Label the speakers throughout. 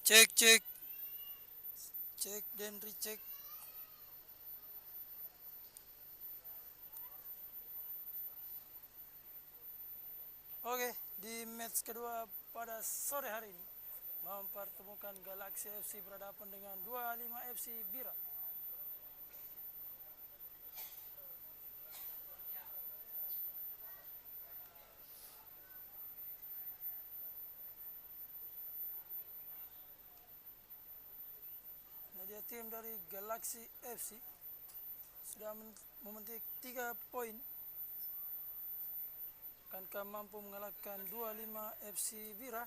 Speaker 1: Cek cek cek dan recheck. Oke, di match kedua pada sore hari ini mempertemukan Galaxy FC berhadapan dengan 25 FC Bira. Nah, dia tim dari Galaxy FC sudah memetik 3 poin. Akankah mampu mengalahkan 25 FC Bira?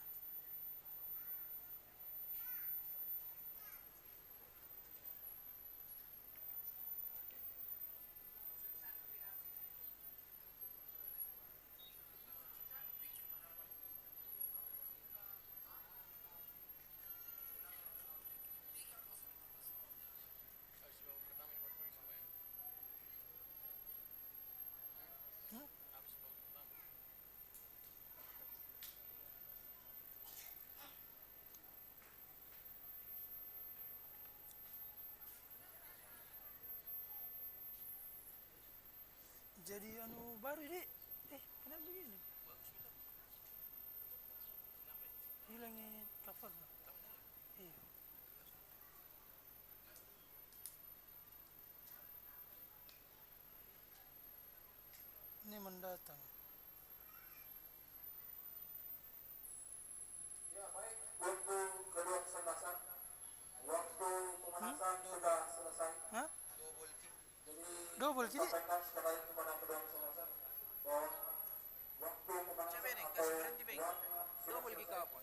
Speaker 1: Hmm? Jadi anu baru deh. Kenapa begini? Hilang ini cover. Iya. Ini mendatang.
Speaker 2: Ya, baik. Untuk kedua kesebelasan, waktu pemanasan sudah selesai.
Speaker 1: Hah?
Speaker 2: Jadi
Speaker 1: Double kiri?
Speaker 2: sampaikan sekali lagi kepada kedua kesebelasan bahwa waktu pemanasan atau warm-up sudah selesai.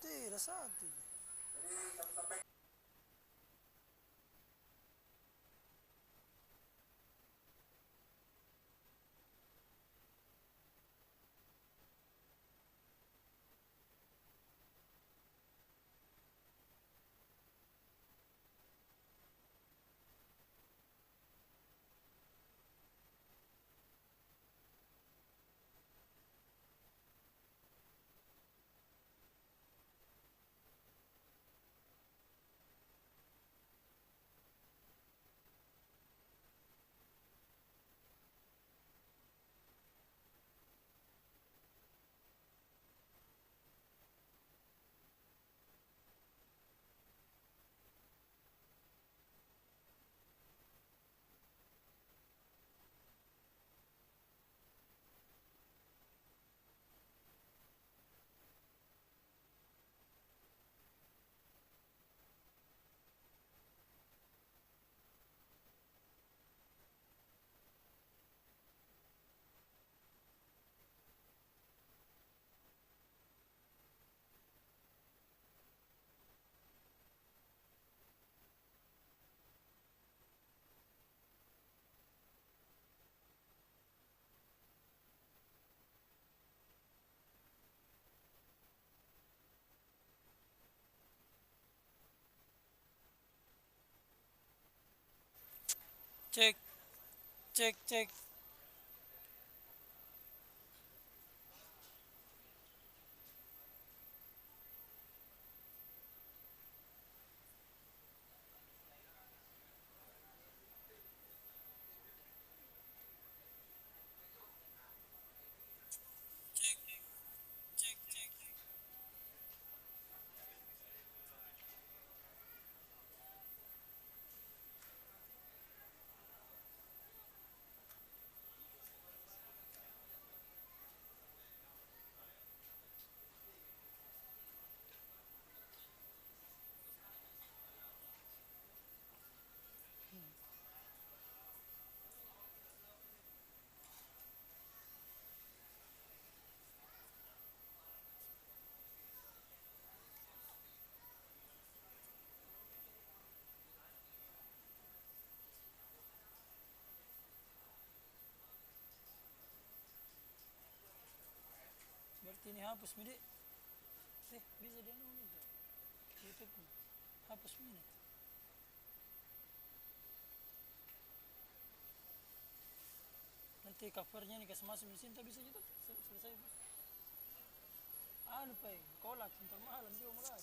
Speaker 1: Tidak satu.
Speaker 2: Jadi kami sampaikan.
Speaker 1: Cek cek cek. Berarti ini hapus midi. Bisa dia nunggu YouTube. Hapus midi. Nanti covernya nih kasih masuk mesin tak bisa juga selesai. Anu pai, kolak termahalan juga mulai.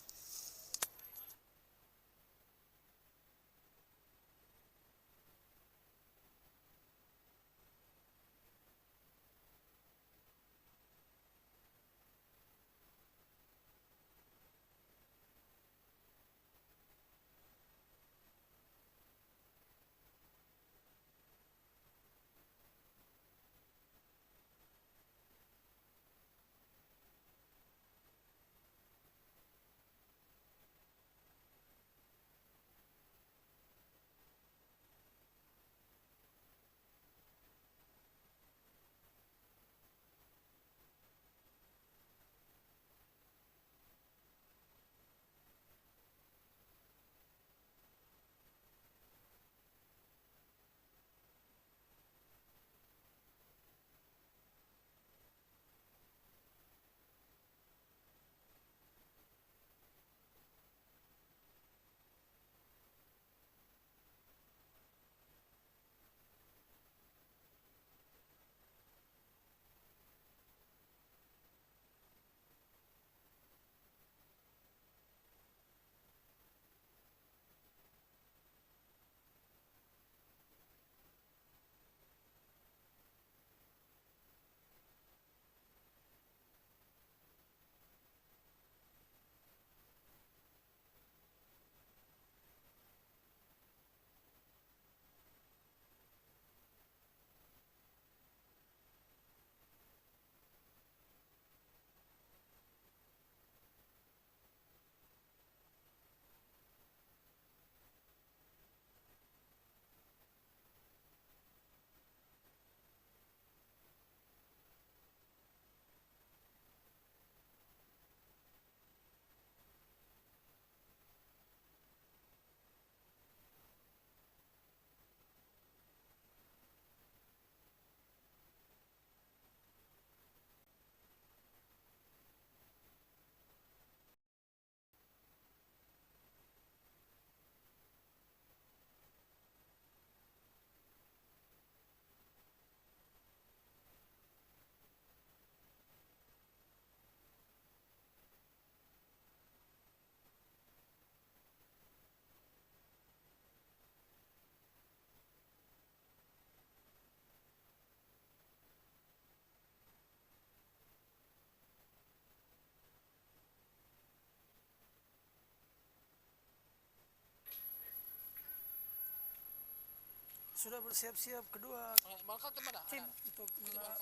Speaker 1: sudah bersiap-siap kedua
Speaker 3: Balkat mana?
Speaker 1: tim untuk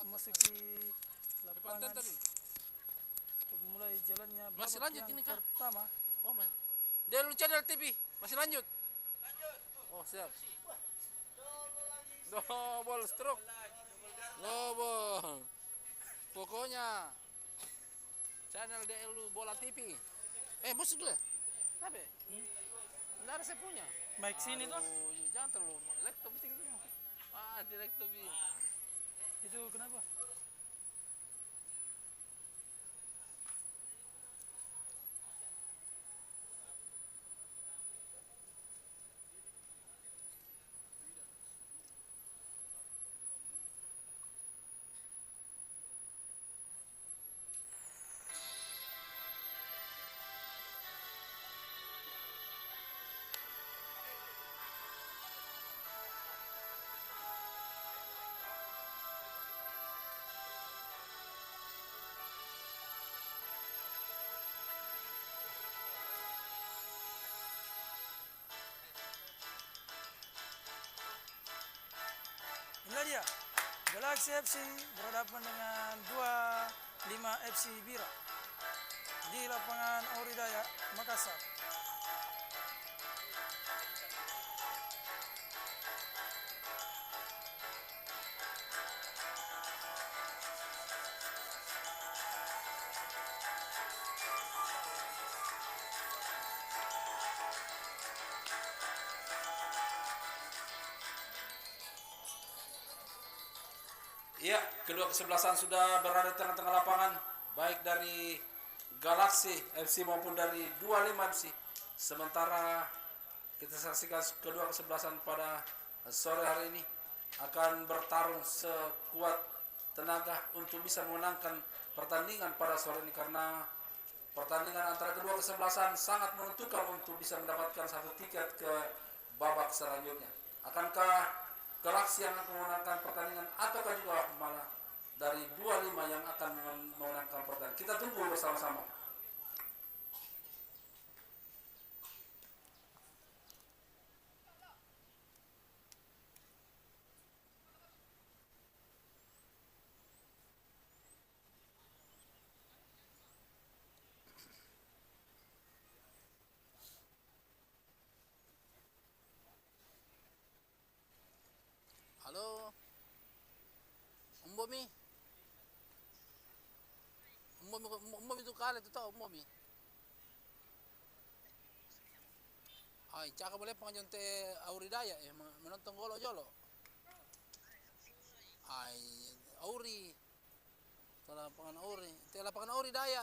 Speaker 1: memasuki lapangan untuk mulai jalannya
Speaker 3: Masih
Speaker 1: babak
Speaker 3: lanjut
Speaker 1: yang
Speaker 3: ini kah?
Speaker 1: pertama.
Speaker 3: Oh, dia lu channel TV masih lanjut. Oh, siap. Double stroke. Double. Pokoknya channel DLU Bola TV. Musik dulu. Tapi nggak ada saya punya.
Speaker 1: Mic sini tuh.
Speaker 3: Jangan terlalu laptop tinggi. Di laptop ini.
Speaker 1: Itu kenapa? Inilah dia, Galaxy FC berhadapan dengan 25 FC Bira di lapangan Auridaya, Makassar.
Speaker 3: Iya, kedua kesebelasan sudah berada di tengah-tengah lapangan, baik dari Galaxy FC maupun dari 25 FC. Sementara kita saksikan kedua kesebelasan pada sore hari ini akan bertarung sekuat tenaga untuk bisa memenangkan pertandingan pada sore ini, karena pertandingan antara kedua kesebelasan sangat menentukan untuk bisa mendapatkan satu tiket ke babak selanjutnya. Akankah Galaxy yang akan memenangkan pertandingan ataukah juga malah dari 25 yang akan memenangkan pertandingan? Kita tunggu bersama-sama. Halo, Umbomi. Umbomi itu kali itu tahu Umbomi. Ay, caka boleh pengajuan te Auridaya menonton golo jolo. Ay, Auri. Telah lapangan Auri. Te lapangan Auridaya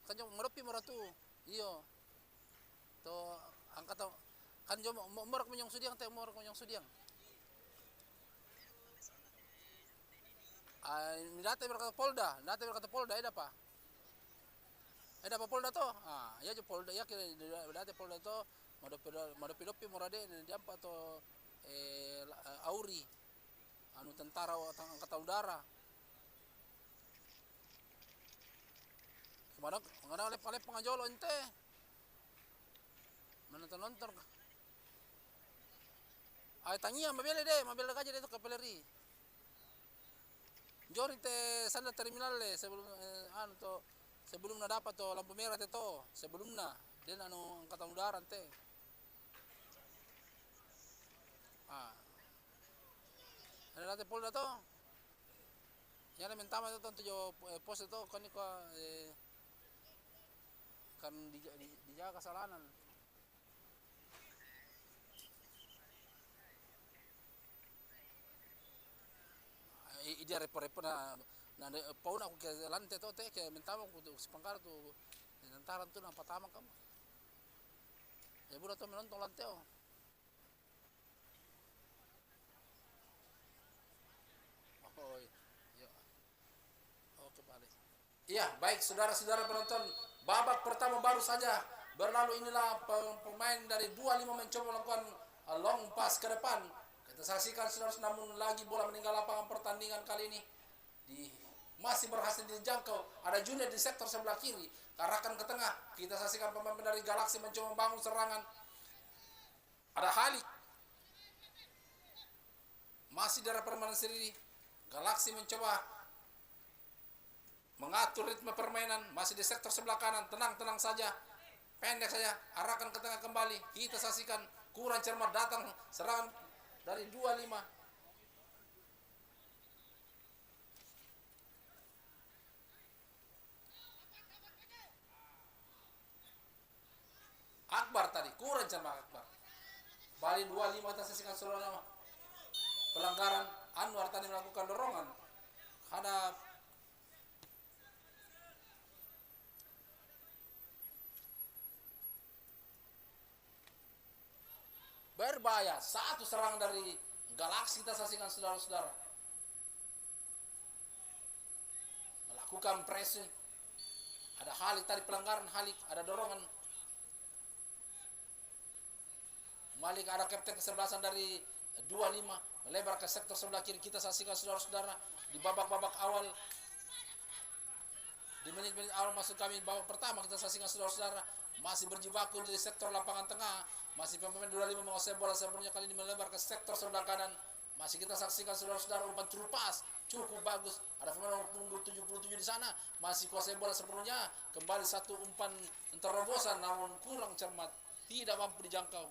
Speaker 3: kan jom meropi meratu. Iyo. To angkat kan jom morak menyong sudiang te morak menyong sudiang. Data berkata Polda, ada apa? Ada apa Polda to? Ya jo Polda ya kira data Polda to, mado pilopi morade diampa to Auri, anu tentara angkatan udara. Kemana oleh pengajolo ente? Menonton. Tanya mabele aja deh to kapeleri. Jori te sana terminal sebelum na dapat to lampu merah te to sebelum na den anu angkatan udara te. Ada late Polda to. Ya le mentama to jo pos to kan ko kan dijaga kesalahan. Dia repot-repot na pauna aku ke lantai to te ke mentama aku sepangkar tu tentara tu nampak tamak kamu ya budak to menonton lantai iya. Oke balik. Iya baik saudara-saudara penonton, babak pertama baru saja berlalu. Inilah pemain dari 25 mencoba melakukan long pass ke depan. Kita saksikan saudara, namun lagi bola meninggal lapangan pertandingan kali ini masih berhasil dijangkau. Ada Junet di sektor sebelah kiri, arahkan ke tengah. Kita saksikan pemain dari Galaxy mencoba membangun serangan. Ada Halik. Masih dalam permainan sendiri, Galaxy mencoba mengatur ritme permainan. Masih di sektor sebelah kanan, tenang saja, pendek saja, arahkan ke tengah kembali. Kita saksikan kurang cermat datang serangan dari 25. Akbar tadi kurang cermat Akbar. Bali 25 kita saksikan saudara. Pelanggaran Anwar tadi melakukan dorongan hadap berbahaya. Satu serangan dari Galaxy kita saksikan saudara-saudara. Melakukan pressing. Ada Halik tadi pelanggaran Halik, ada dorongan. Malik ada kapten kesebelasan dari 25 melebar ke sektor sebelah kiri. Kita saksikan saudara-saudara di babak-babak awal, di menit-menit awal masuk kami babak pertama. Kita saksikan saudara-saudara masih berjibaku di sektor lapangan tengah. Masih pemain 25 menguasai bola, sebelumnya kali ini melebar ke sektor sebelah kanan. Masih kita saksikan saudara-saudara umpan terupas cukup bagus. Ada pemain nomor 77 di sana masih kuasai bola sepenuhnya. Kembali satu umpan terobosan namun kurang cermat, tidak mampu dijangkau.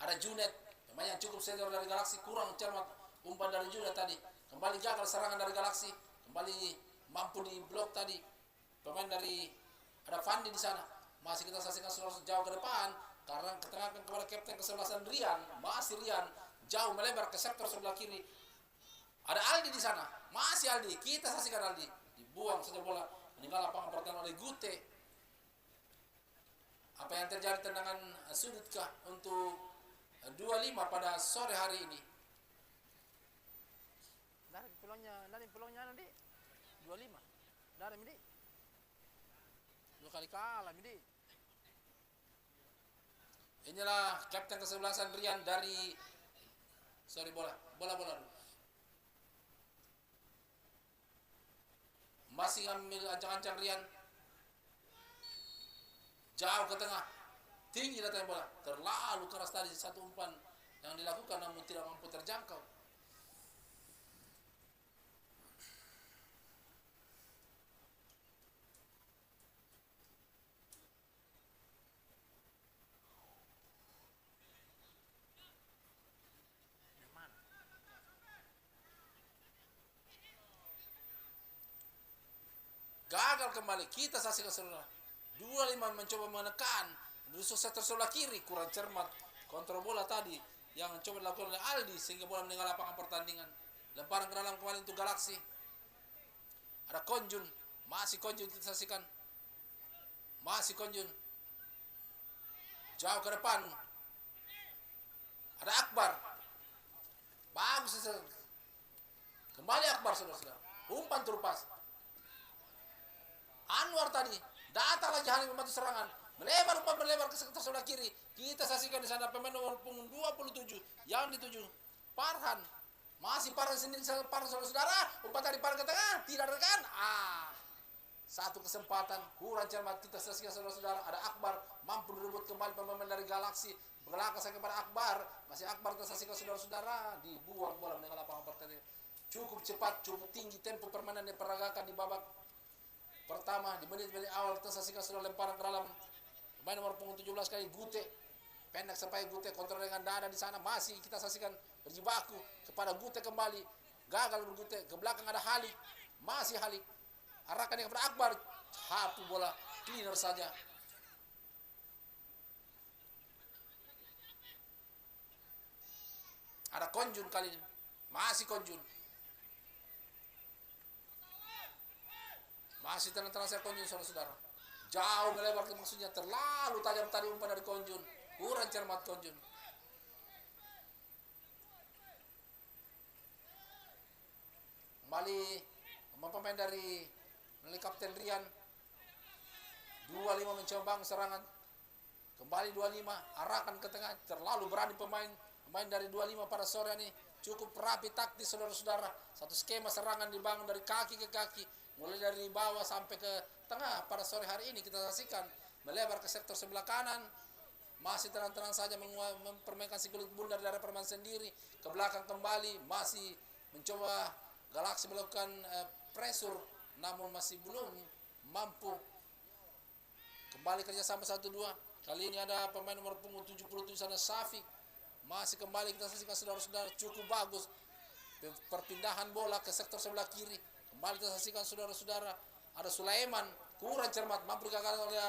Speaker 3: Ada Junet, pemain yang cukup senior dari Galaxy, kurang cermat umpan dari Junet tadi. Kembali gagal serangan dari Galaxy, kembali mampu di blok tadi. Pemain dari ada Fandi di sana. Masih kita saksikan jauh ke depan karena ketengahkan kepada kapten kesebelasan Rian. Masih Rian jauh melebar ke sektor sebelah kiri. Ada Aldi di sana, masih Aldi. Kita saksikan Aldi dibuang saja bola meninggal lapangan pertahanan oleh Gute. Apa yang terjadi, tendangan sudutkah untuk 25 pada sore hari ini?
Speaker 4: Dari pulangnya nanti 25. Dari midi. 2 kali kalah midi.
Speaker 3: Inilah kapten kesebelasan Rian dari bola dulu. Masih ngambil ancang-ancang Rian. Jauh ke tengah. Tinggi datang bola, terlalu keras tadi satu umpan yang dilakukan namun tidak mampu terjangkau. Gagal kembali, kita saksikan saudara. 25 mencoba menekan Rusuh sektor sebelah kiri, kurang cermat kontrol bola tadi yang coba dilakukan oleh Aldi sehingga bola meninggal lapangan pertandingan. Lemparan ke dalam kembali untuk Galaxy. Ada Konjun, masih Konjun kita saksikan. Masih Konjun. Jauh ke depan. Ada Akbar. Bagus. Kembali Akbar saudara-saudara. Umpan terupas. Anwar tadi datang lagi Halim membantu serangan. Melebar ke sektor sebelah kiri. Kita saksikan di sana pemain nomor 27 yang dituju Farhan. Masih Farhan sendiri, Farhan saudara-saudara. Umpan tadi Farhan ke tengah, tidak rekan. Satu kesempatan kurang cermat kita saksikan saudara-saudara. Ada Akbar mampu direbut kembali pemain dari Galaxy. Belakang saya kepada Akbar. Masih Akbar kita saksikan saudara-saudara. Dibuang bola meninggal lapangan pertandingan. Cukup cepat, cukup tinggi tempo permainan yang diperagakan di babak pertama. Di menit-menit awal kita saksikan saudara lemparan ke dalam. Pemain nomor 17 kali Gute. Pendek sampai Gute kontrol dengan dada di sana. Masih kita saksikan berjibaku kepada Gute kembali. Gagal Gute. Ke belakang ada Halik. Masih Halik. Arahkan kepada Akbar. Hapu bola. Cleaner saja. Ada Konjun kali ini. Masih Konjun. Masih tenang-tenang saya Konjun saudara-saudara. Jauh melebar maksudnya, terlalu tajam tadi umpan dari Konjun. Kurang cermat Konjun. Kembali pemain dari Kapten Rian. 25 mencoba bangun serangan. Kembali 25, arahkan ke tengah. Terlalu berani pemain dari 25 pada sore ini. Cukup rapi taktis saudara-saudara. Satu skema serangan dibangun dari kaki ke kaki. Mulai dari bawah sampai ke tengah pada sore hari ini kita saksikan. Melebar ke sektor sebelah kanan. masih tenang-tenang saja mempermainkan si kulit bundar dari permainan sendiri. Ke belakang kembali, masih mencoba Galaxy melakukan pressure, namun masih belum mampu. Kembali kerjasama 1-2. Kali ini ada pemain nomor punggung 77 sana, Safik. Masih kembali kita saksikan saudara-saudara, cukup bagus perpindahan bola ke sektor sebelah kiri. Kembali kita saksikan saudara-saudara, ada Sulaiman, kurang cermat, mampu digagal oleh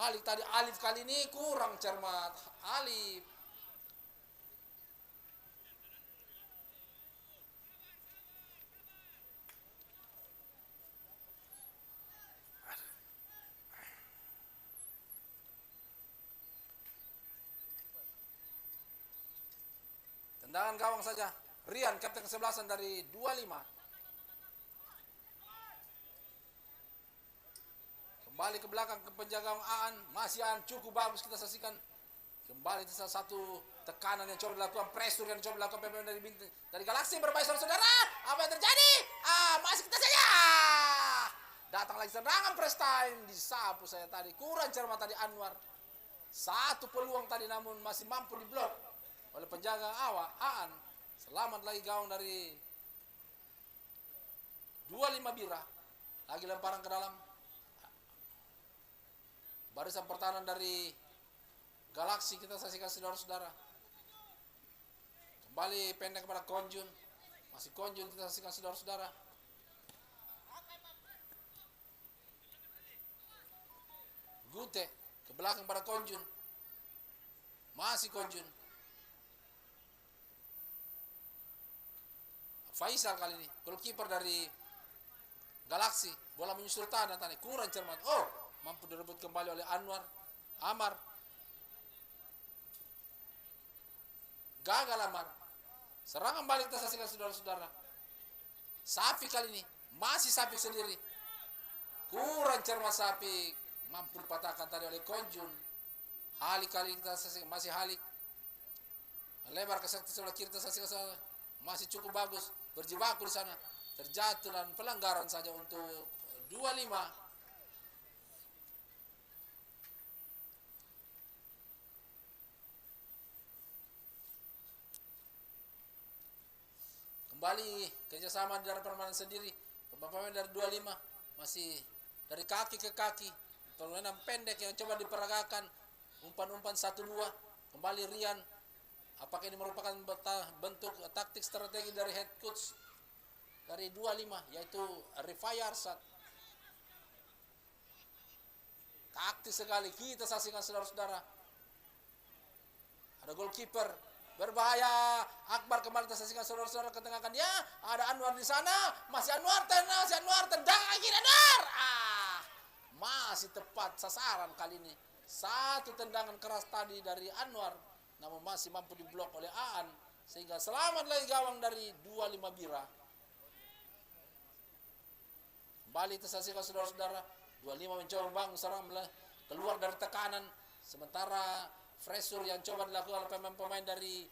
Speaker 3: Halif tadi. Alif kali ini kurang cermat. Alif tendangan gawang saja. Rian, kapten kesebelasan dari 25. Kembali ke belakang ke penjaga Aan. Masih Aan, cukup bagus kita saksikan. Kembali salah satu tekanan yang coba dilakukan, pressure yang coba dilakukan pemain dari Galaxy. Berbahaya saudara-saudara. Apa yang terjadi? Masih kita saja. Datang lagi serangan press time. Disapu saya tadi. Kurang cermat tadi Anwar. Satu peluang tadi namun masih mampu diblok oleh penjaga awak Aan. Selamat lagi gawang dari 25 Bira. Lagi lemparan ke dalam. Barisan pertahanan dari Galaxy kita saksikan saudara-saudara. Kembali pendek kepada Konjun. Masih Konjun kita saksikan saudara-saudara. Gute ke belakang pada Konjun. Masih Konjun. Faisal kali ini, goalkeeper dari Galaxy. Bola menyusul tanah tadi, kurang cermat. Oh, mampu direbut kembali oleh Amar. Gagal Amar. Serangan balik kita saksikan saudara-saudara. Safik kali ini, masih Safik sendiri. Kurang cermat Safik. Mampu dipatahkan tadi oleh Konjun. Halik kali ini kita saksikan, masih Halik. Lebar ke sektor sebelah kiri kita saksikan saudara. Masih cukup bagus. Berjibaku di sana. Terjatuh dan pelanggaran saja untuk 25. Kembali kerjasama dari permainan sendiri. Pemain dari 25 masih dari kaki ke kaki. Permainan pendek yang coba diperagakan. Umpan-umpan 1-2. Kembali Rian. Apakah ini merupakan bentuk taktik strategi dari head coach dari 25, yaitu Rifai Arsad. Taktis sekali kita saksikan saudara-saudara. Ada goalkeeper berbahaya. Akbar kembali kita saksikan saudara-saudara, ketengahkan dia. Ada Anwar di sana. Masih Anwar tendang lagi Anwar. Masih tepat sasaran kali ini. Satu tendangan keras tadi dari Anwar, namun masih mampu diblok oleh Aan, sehingga selamat lagi gawang dari 25 Bira. Kembali tersaksikan saudara-saudara, 25 mencoba membangun serang keluar dari tekanan, sementara pressure yang coba dilakukan oleh pemain-pemain dari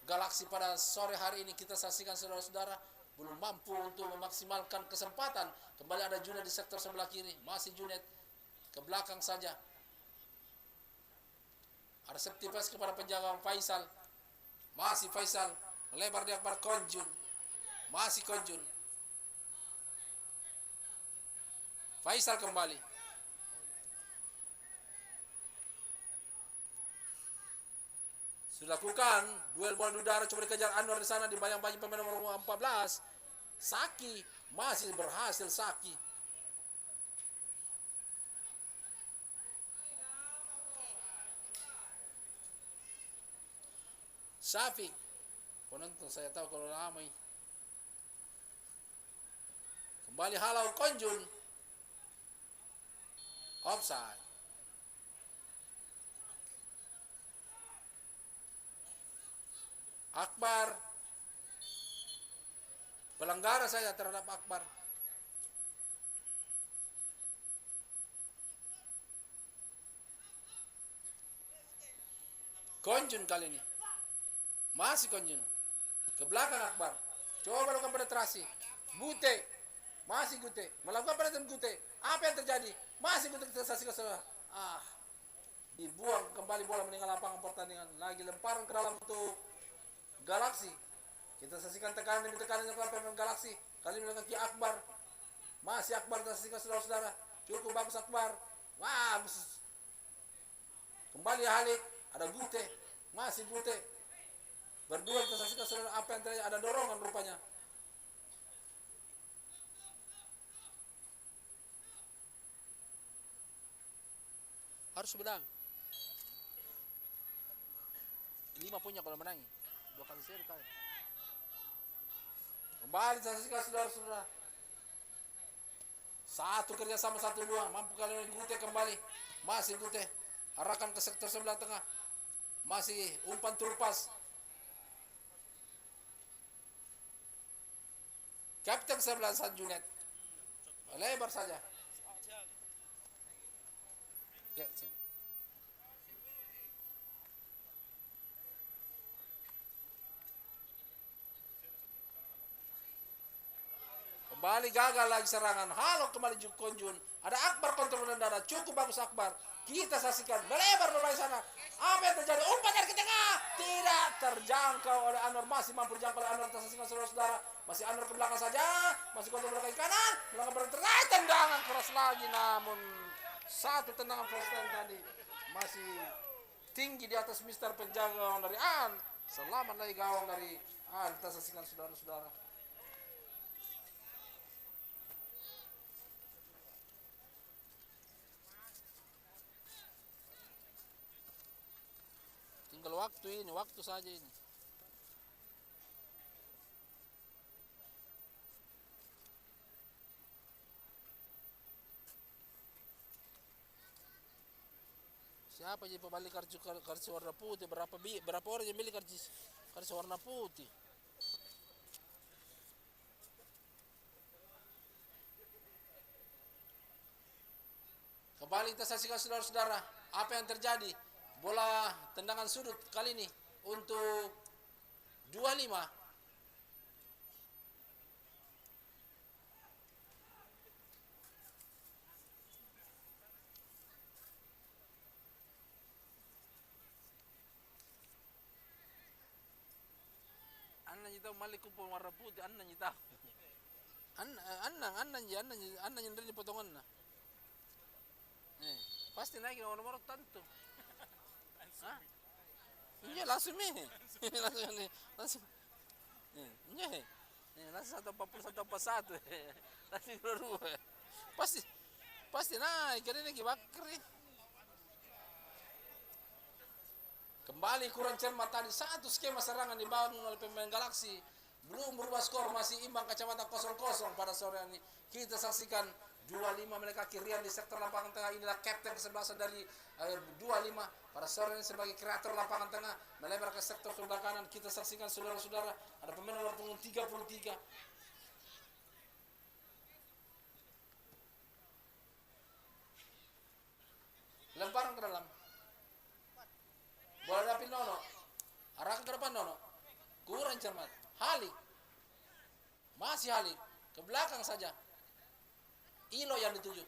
Speaker 3: Galaxy pada sore hari ini kita saksikan saudara-saudara belum mampu untuk memaksimalkan kesempatan. Kembali ada Junet di sektor sebelah kiri, masih Junet ke belakang saja. Ada Septifes kepada penjaga Faisal. Masih Faisal. Melebar dia kepada Konjun. Masih Konjun. Faisal kembali. Sudah lakukan duel bola udara, coba dikejar Anwar di sana, dibayang-bayang pemain nomor 14. Saki masih berhasil Saki. Syafiq, penonton saya tahu kalau ramai. Kembali halau Konjun. Offside. Akbar. Pelanggaran saya terhadap Akbar. Konjun kali ini. Masih Konjun. Ke belakang Akbar. Coba melakukan penetrasi. Gute. Masih Gute. Melakukan penetrasi Gute. Apa yang terjadi? Masih Gute kita saksikan saudara. dibuang kembali bola meninggal lapangan pertandingan. Lagi lemparan ke dalam untuk Galaxy. Kita saksikan tekanan demi tekanan yang pemain Galaxy. Kali ini kaki Akbar. Masih Akbar, kita saksikan saudara-saudara. Cukup bagus Akbar. Wah, kembali Halik. Ada Gute. Masih Gute. Berdua kita saksikan saudara, apa yang terjadi. Ada dorongan rupanya.
Speaker 4: Harus menang. 5 punya kalau menang. 2 kali seri kali.
Speaker 3: Kembali kita saksikan saudara-saudara. Satu kerja sama 1-2. Mampu kali ini Gute kembali. Masih Gute. Arahkan ke sektor sebelah tengah. Masih umpan turpas. Kapten 11 San Junet. Lebar saja. Ya, kembali gagal lagi serangan. Halo kembali Konjun. Ada Akbar kontrol darah. Cukup bagus Akbar. Kita saksikan melebar dari sana. Apa yang terjadi? Umpan dari ke tengah. Tidak terjangkau oleh Anwar. Masih mampu dijangkau oleh Anwar. Kita saksikan saudara-saudara. Masih Anwar ke belakang saja. Masih kontrol belakang kanan. Belakang berterai. Tendangan keras lagi. Namun satu tendangan first time tadi masih tinggi di atas Mister penjaga gawang dari An. Selamat lagi gawang dari An. Kita saksikan saudara-saudara.
Speaker 4: Tinggal waktu ini, waktu saja ini. Siapa jadi pembalik kartu warna putih? Berapa orang yang beli kartu warna putih?
Speaker 3: Kembali kita saksikan saudara-saudara. Apa yang terjadi? Bola tendangan sudut kali ini untuk 25.
Speaker 4: Anna nyita malik kumpul warna putih, Anna nyita. Anna yang dari potongan na. Pasti naik nomor tentu. Hah? Iya langsung nih. Langsung. Iya. Langsung 141. Langsung 22. Pasti naik karena ini bakri.
Speaker 3: Kembali kurang cermat tadi. Satu skema serangan dibangun oleh pemain Galaxy. Belum berubah skor, masih imbang kacamata 0-0 pada sore ini. Kita saksikan 25 mereka kirian di sektor lapangan tengah. Inilah kapten ke-11 dari 25 pada sore ini sebagai kreator lapangan tengah melebar ke sektor sebelah kanan. Kita saksikan saudara-saudara, ada pemain nomor punggung 33. Lemparan ke dalam. Bola dapat Nono. Arahkan ke depan Nono. Kurang cermat. Halik. Masih Halik. Ke belakang saja. Ilo yang dituju.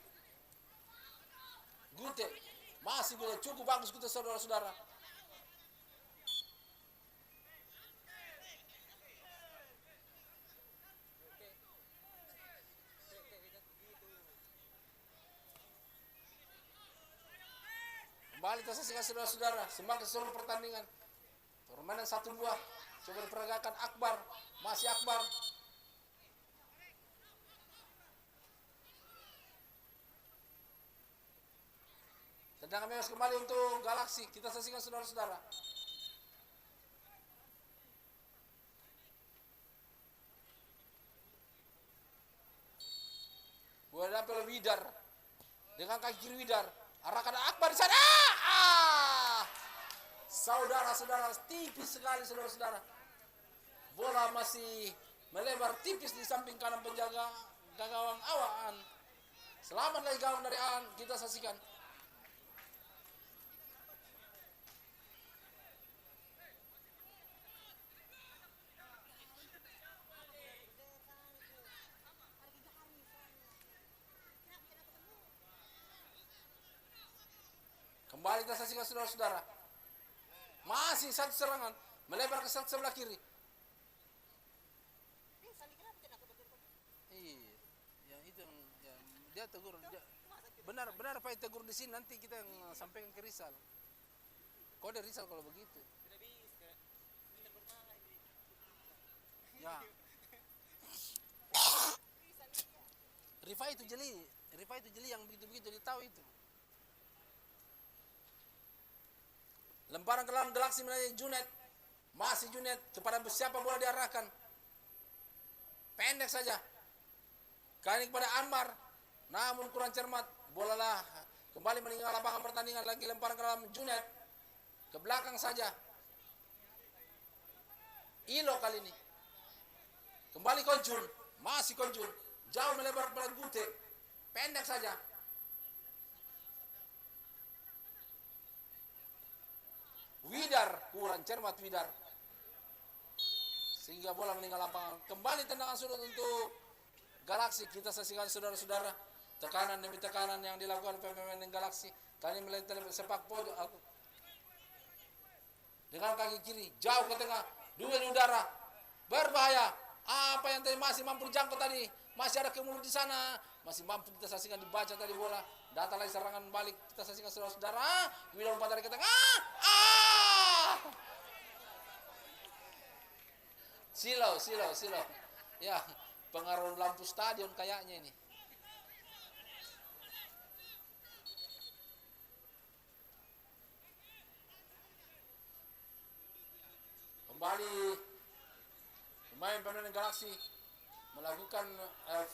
Speaker 3: Gute. Masih Gute. Cukup bagus Gute saudara-saudara. Kembali kita saksikan saudara-saudara. Semakin seru pertandingan. Permainan 1-2. Coba diperagakan Akbar. Masih Akbar. Tendangan bebas kembali untuk Galaxy. Kita saksikan saudara-saudara. Bola dapat oleh Widar. Dengan kaki kiri Widar. Arahkan Akbar di sana. Saudara-saudara, tipis sekali saudara-saudara. Bola masih melebar tipis di samping kanan penjaga gawang Awaan. Selamat lagi gawang dari An. Kita saksikan. Kembali
Speaker 4: Kembali kita saksikan saudara-saudara. Masih satu serangan melebar ke sebelah kiri. Iya, yang itu yang dia tegur. Benar Pak tegur di sini, nanti kita yang sampaikan ke Rizal. Kode Rizal kalau begitu. Ya. Rifai itu jeli yang begitu-begitu dia tahu itu. Lemparan ke dalam Galaksi melalui Junet. Masih Junet, kepada siapa bola diarahkan? Pendek saja. Kali ini kepada Anwar. Namun kurang cermat. Bola lah kembali meninggal lapangan pertandingan. Lagi lemparan ke dalam Junet. Ke belakang saja. Ilo kali ini. Kembali Konjun. Masih Konjun. Jauh melebar kepada Gute. Pendek saja. Widar. Kurang cermat Widar. Sehingga bola meninggal lapangan. Kembali tendangan sudut untuk Galaksi. Kita saksikan saudara-saudara. Tekanan demi tekanan yang dilakukan pemain Galaksi. Kali ini melihat sepak pojok. Dengan kaki kiri. Jauh ke tengah. Duel udara. Berbahaya. Apa yang tadi masih mampu jangkau tadi. Masih ada kemulut di sana. Masih mampu kita saksikan dibaca tadi bola. Data lagi serangan balik. Kita saksikan saudara-saudara. Wilayah umpan dari ke tengah. Silau. Ya, pengaruh lampu stadion kayaknya ini. Kembali pemain Galaksi melakukan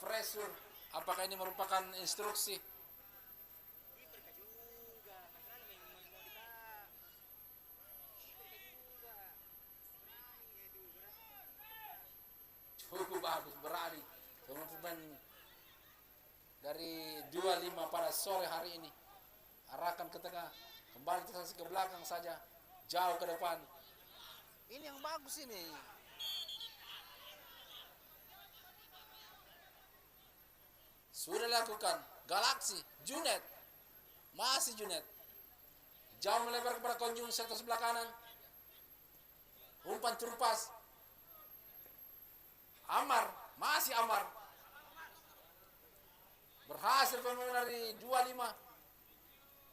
Speaker 4: pressure. Apakah ini merupakan instruksi? Cukup bagus, berani pemain dari 25 pada sore hari ini. Arahkan ke tengah, kembali transaksi ke belakang saja, jauh ke depan. Ini yang bagus ini. Sudah dilakukan Galaksi, Junet. Masih Junet. Jauh melebar kepada Konjung sektor sebelah kanan. Umpan terupas. Amar, masih Amar. Berhasil pemain dari 25.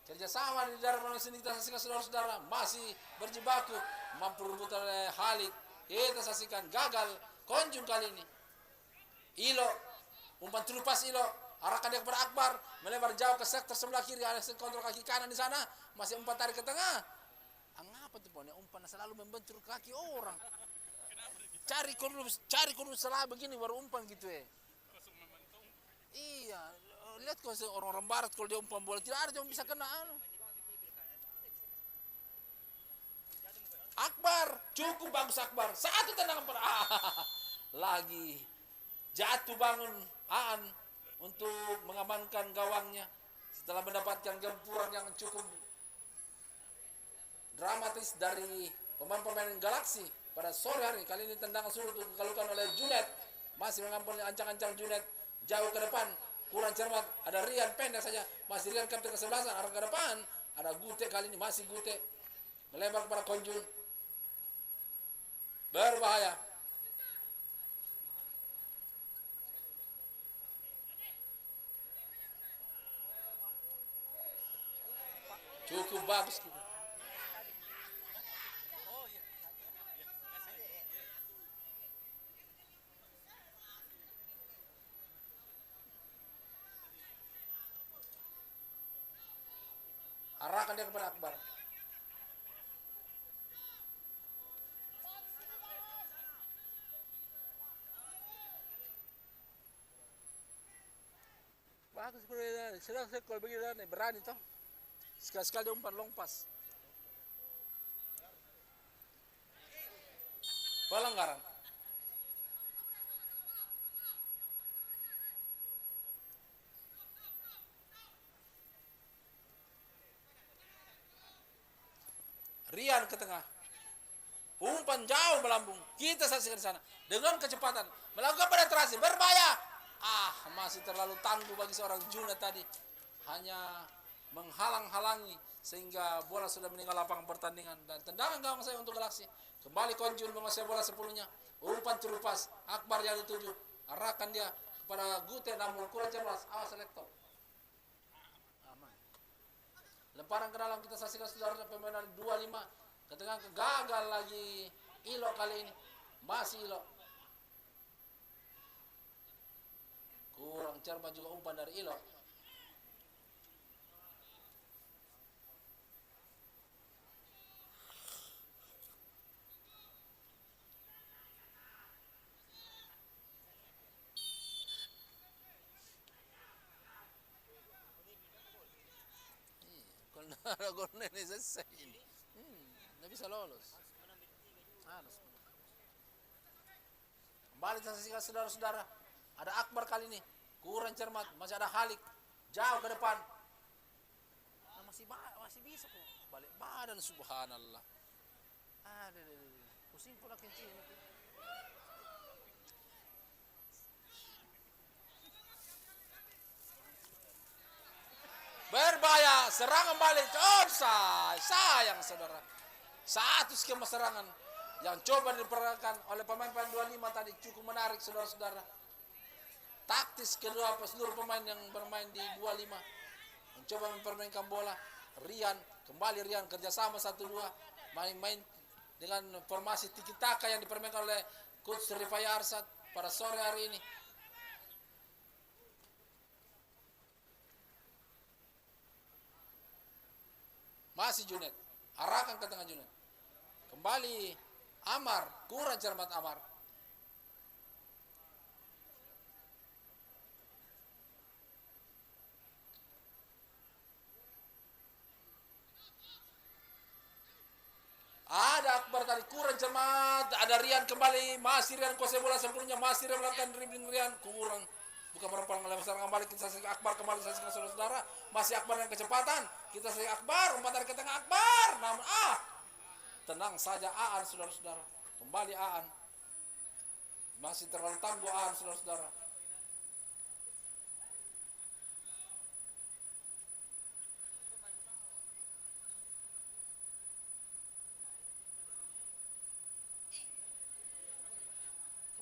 Speaker 4: Kerjasama di daerah mana sini kita saksikan saudara-saudara. Masih berjibaku. Mampu rebut oleh Khalid. Kita saksikan gagal Konjung kali ini. Ilo. Umpan terupas Ilo. Arahkan dia kepada Akbar. Melebar jauh ke sektor sebelah kiri. Ada kontrol kaki kanan di sana. Masih umpan tarik ke tengah. Angapa tuh pokoknya umpan selalu membentur kaki orang. Cari kurus salah begini baru umpan gitu ya. Iya, lihat kalau orang-orang barat kalau dia umpan bola tidak ada yang bisa kena. Akbar, cukup bagus Akbar. Satu tendangan pada lagi jatuh bangun Aan untuk mengamankan gawangnya setelah mendapatkan gempuran yang cukup dramatis dari pemain-pemain Galaksi. Pada sore hari, kali ini tendangan sudah dilakukan oleh Junet. Masih mengampuni ancang-ancang Junet. Jauh ke depan, kurang cermat. Ada Rian, pendek saja. Masih Rian kapten ke-11, arah ke depan. Ada Gute kali ini, masih Gute. Melebar kepada Konjun. Berbahaya. Cukup bagus kita. Arahkan dia kepada Akbar. Bagus sebenarnya. Sedang saya kalau begini berani toh. Sekali-sekali dia umpan long pass. Pelanggaran. Rian ke tengah. Umpan jauh melambung. Kita saksikan di sana dengan kecepatan melakukan penetrasi berbahaya. Masih terlalu tangguh bagi seorang Junet tadi. Hanya menghalang-halangi sehingga bola sudah meninggal lapangan pertandingan. Dan tendangan gawang saya untuk Galaxy. Kembali Konjun menguasai bola 10-nya. Umpan terupas, Akbar yang dituju. Arahkan dia kepada Gute, namun kurang cerdas. Awas selektor. Aman. Lemparan ke dalam, kita saksikan saudara pemain 25. Ke tengah, gagal lagi Ilo kali ini. Masih Ilo. Kurang cermat juga umpan dari Ilo. Kalau gol ini selesai ini. Nggak bisa lolos. Harus. Kembali saksikan saudara-saudara. Ada Akbar kali ini. Kurang cermat. Masih ada Halik. Jauh ke depan. Nah, masih bisa kok. Balik badan, subhanallah. Aduh. Pusing pula kencing. Berbahaya, serangan balik, offside. Sayang saudara. Satu skema serangan yang coba diperagakan oleh pemain-pemain 25 tadi cukup menarik saudara-saudara. Taktis kedua seluruh pemain yang bermain di 25 mencoba mempermainkan bola. Rian, kembali Rian kerjasama 1-2, main-main dengan formasi tiki taka yang dipermainkan oleh Coach Rifai Arsad pada sore hari ini. Masih Junet, arahkan ke tengah Junet. Kembali Amar, kurang cermat Amar. Ada Akbar tadi, kurang cermat. Ada Rian kembali, masih Rian kuasai bola sempurna, masih Rian melakukan dribbling Rian, kurang. Bukan merupakan serangan kembali, kita saksikan Akbar kembali, saksikan saudara-saudara. Masih Akbar dengan kecepatan. Kita saksikan Akbar, umpan dari ke tengah Akbar. Namun tenang saja Aan saudara-saudara. Kembali Aan. Masih terlalu tangguh Aan saudara-saudara.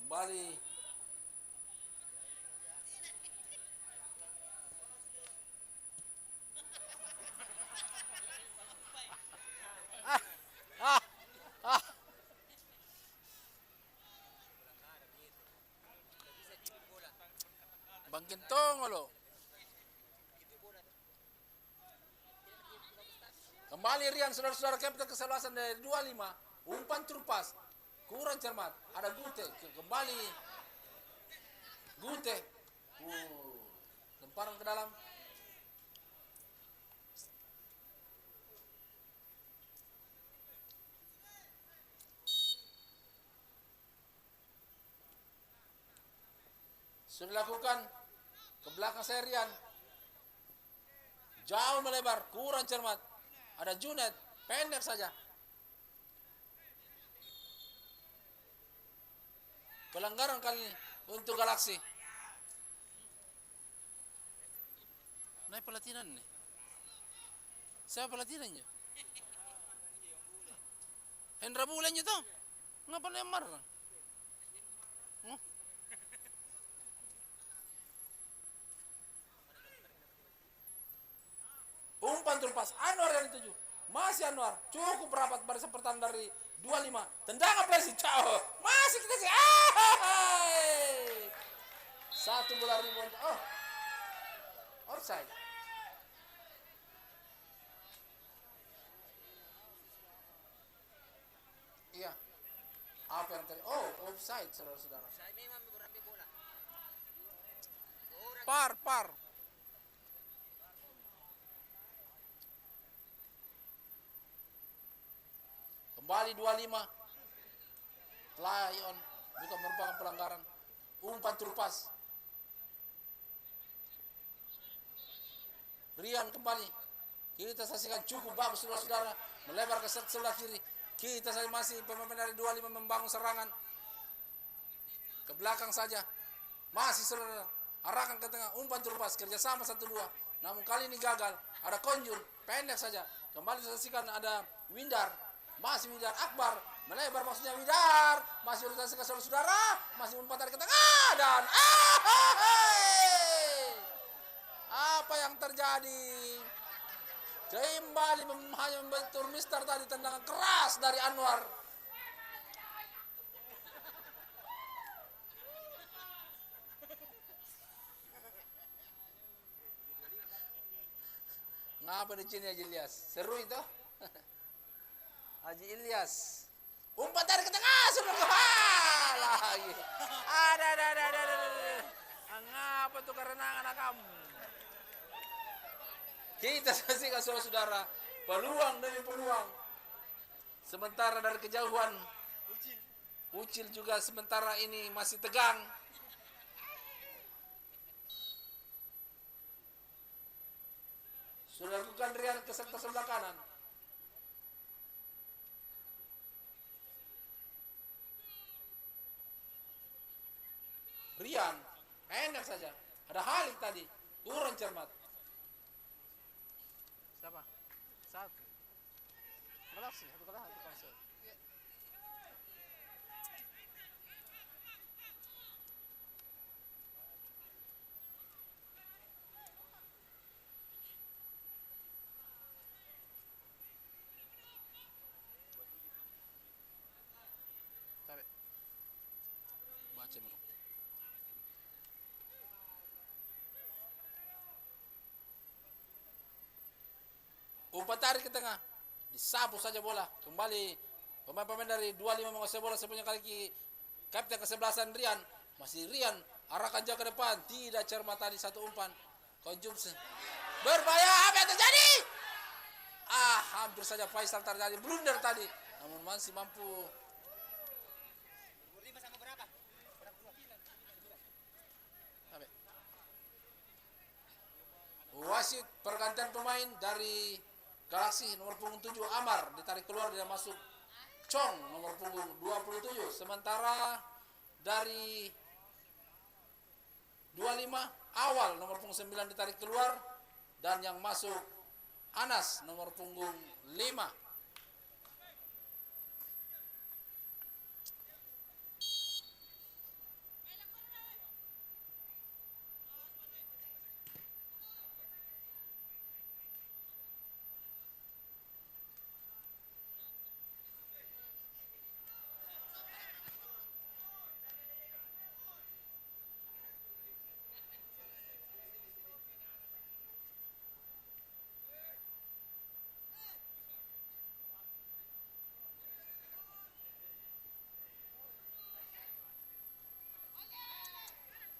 Speaker 4: Kembali Bangkintong lo. Kembali Rian saudara-saudara, kapten kesebelasan dari 25. Umpan terupas. Kurang cermat. Ada Gute. Kembali Gute. Lemparan ke dalam. Sudah dilakukan ke belakang Serian. Jauh melebar, kurang cermat. Ada Junet, pendek saja. Pelanggaran kali ini untuk Galaxy. Naik pelatihan nih. Siapa pelatihannya? Hendra Bulan itu. Ngapa lemar? Umpan terupas Anwar yang dituju. Masih Anwar, cukup rapat barisan pertahanan dari 25. Tendangan presi jauh. Masih kita sih. Satu bola ribuan. Offside. Iya. Apa yang tadi? Offside saudara-saudara. Par. Kembali 25. Lion bukan merupakan pelanggaran. Umpan terupas. Rian kembali. Kita saksikan cukup bagus saudara-saudara. Melebar ke sebelah kiri. Kita masih pemain dari 25 membangun serangan. Ke belakang saja. Masih saudara. Arahkan ke tengah. Umpan terupas. Kerjasama 1-2. Namun kali ini gagal. Ada Konjun. Pendek saja. Kembali disaksikan ada Windar. Masih Windar Akbar. Melebar maksudnya Windar. Masih disaksikan saudara-saudara. Masih umpan tarik ke tengah. Dan apa yang terjadi? Kembali hanya membentur Mister tadi, tendangan keras dari Anwar. Ngapa di sini Haji Ilyas? Seru itu. Haji Ilyas. Umpan tarik ke tengah, sudah lagi. Ada. Ngapa tuh kerenangan kamu? Kita saksikan saudara-saudara, peluang demi peluang. Sementara dari kejauhan, Ucil juga sementara ini masih tegang. Sudah lakukan Rian ke sektor sebelah kanan. Rian, enak saja. Ada Halik tadi, kurang cermat. Siapa? Satu. Galaksi, satu kalah, satu pasal. Baca bro. Umpan tarik ke tengah, disapu saja bola. Kembali pemain-pemain dari 25 menguasai bola sebanyak kali. Kapten kesebelasan Rian, masih Rian arahkan jauh ke depan, tidak cermat tadi satu umpan. Konsumsi berbahaya, apa yang terjadi? Hampir saja Faisal terjadi blunder tadi, namun masih mampu. Wasit pergantian pemain dari Galaksi nomor punggung 7 Amar ditarik keluar, dia masuk Chong nomor punggung 27. Sementara dari 25 Awal nomor punggung 9 ditarik keluar, dan yang masuk Anas nomor punggung 5.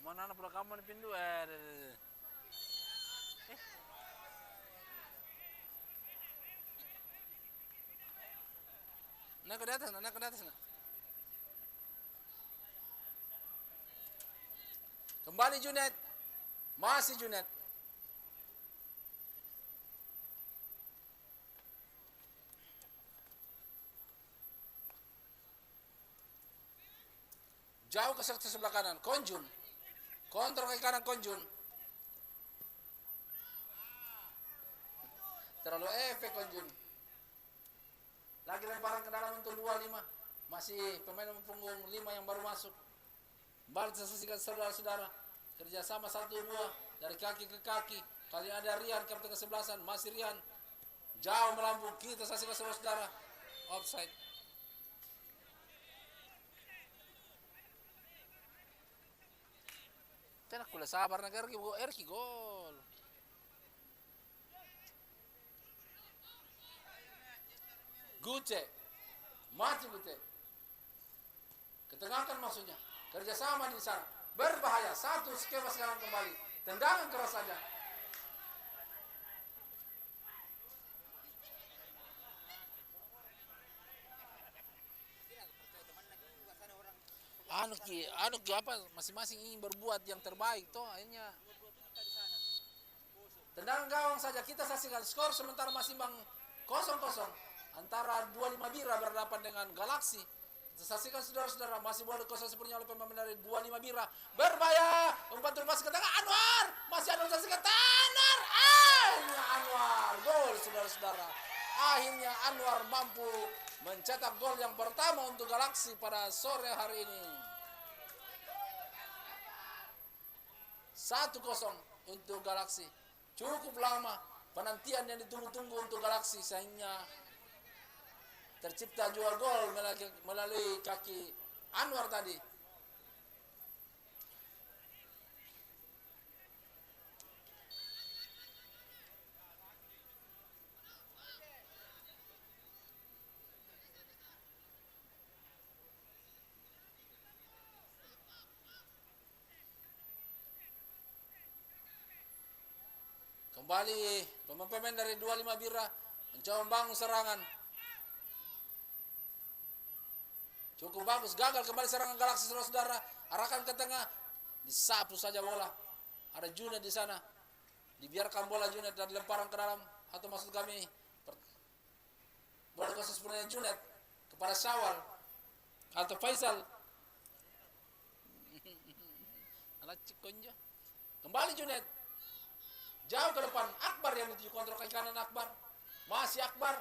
Speaker 4: Mana anak kamu di pintu naik ke atas, naik ke atas. Kembali Junet, masih Junet. Jauh ke sebelah kanan, Konjun. Kontrol ke kanan Konjun. Terlalu efek Konjun. Lagi lemparan ke dalam untuk 25. Masih pemain punggung 5 yang baru masuk. Balik saksikan saudara-saudara. Kerjasama 1-2 dari kaki ke kaki. Kali ada Rian, kapten kesebelasan. Masih Rian. Jauh melambung. Kita saksikan saudara-saudara. Offside. Tenak kula sabar na Erki gol. Guce. Mati Guce. Ketengahkan maksudnya. Kerjasama di sana. Berbahaya. Satu skema sekarang kembali. Tendangan keras saja. Anu ki apa masing-masing ingin berbuat yang terbaik toh akhirnya. Tendangan gawang saja kita saksikan skor sementara masih imbang 0-0 antara 25 Bira berhadapan dengan Galaksi. Kita saksikan saudara-saudara masih bola kosong sepenuhnya oleh pemain dari 25 Bira. Berbahaya, umpan terlepas ke tengah Anwar. Masih Anwar saksikan Tanar. Anwar, gol saudara-saudara. akhirnya Anwar mampu mencetak gol yang pertama untuk Galaxy pada sore hari ini. 1-0 untuk Galaxy. Cukup lama penantian yang ditunggu-tunggu untuk Galaxy sehingga tercipta juga gol melalui kaki Anwar tadi. Kembali pemain-pemain dari 25 Bira mencoba membangun serangan. Cukup bagus, gagal kembali serangan Galaxy, saudara-saudara. Arahkan ke tengah, disapu saja bola. Ada Junet di sana. Dibiarkan bola Junet dan lemparan ke dalam, atau maksud kami bola khusus sebenarnya Junet kepada Syawal atau Faisal. Alat cikonja. Kembali Junet. Jauh ke depan, Akbar yang menuju kontrol kaki kanan Akbar. Masih Akbar.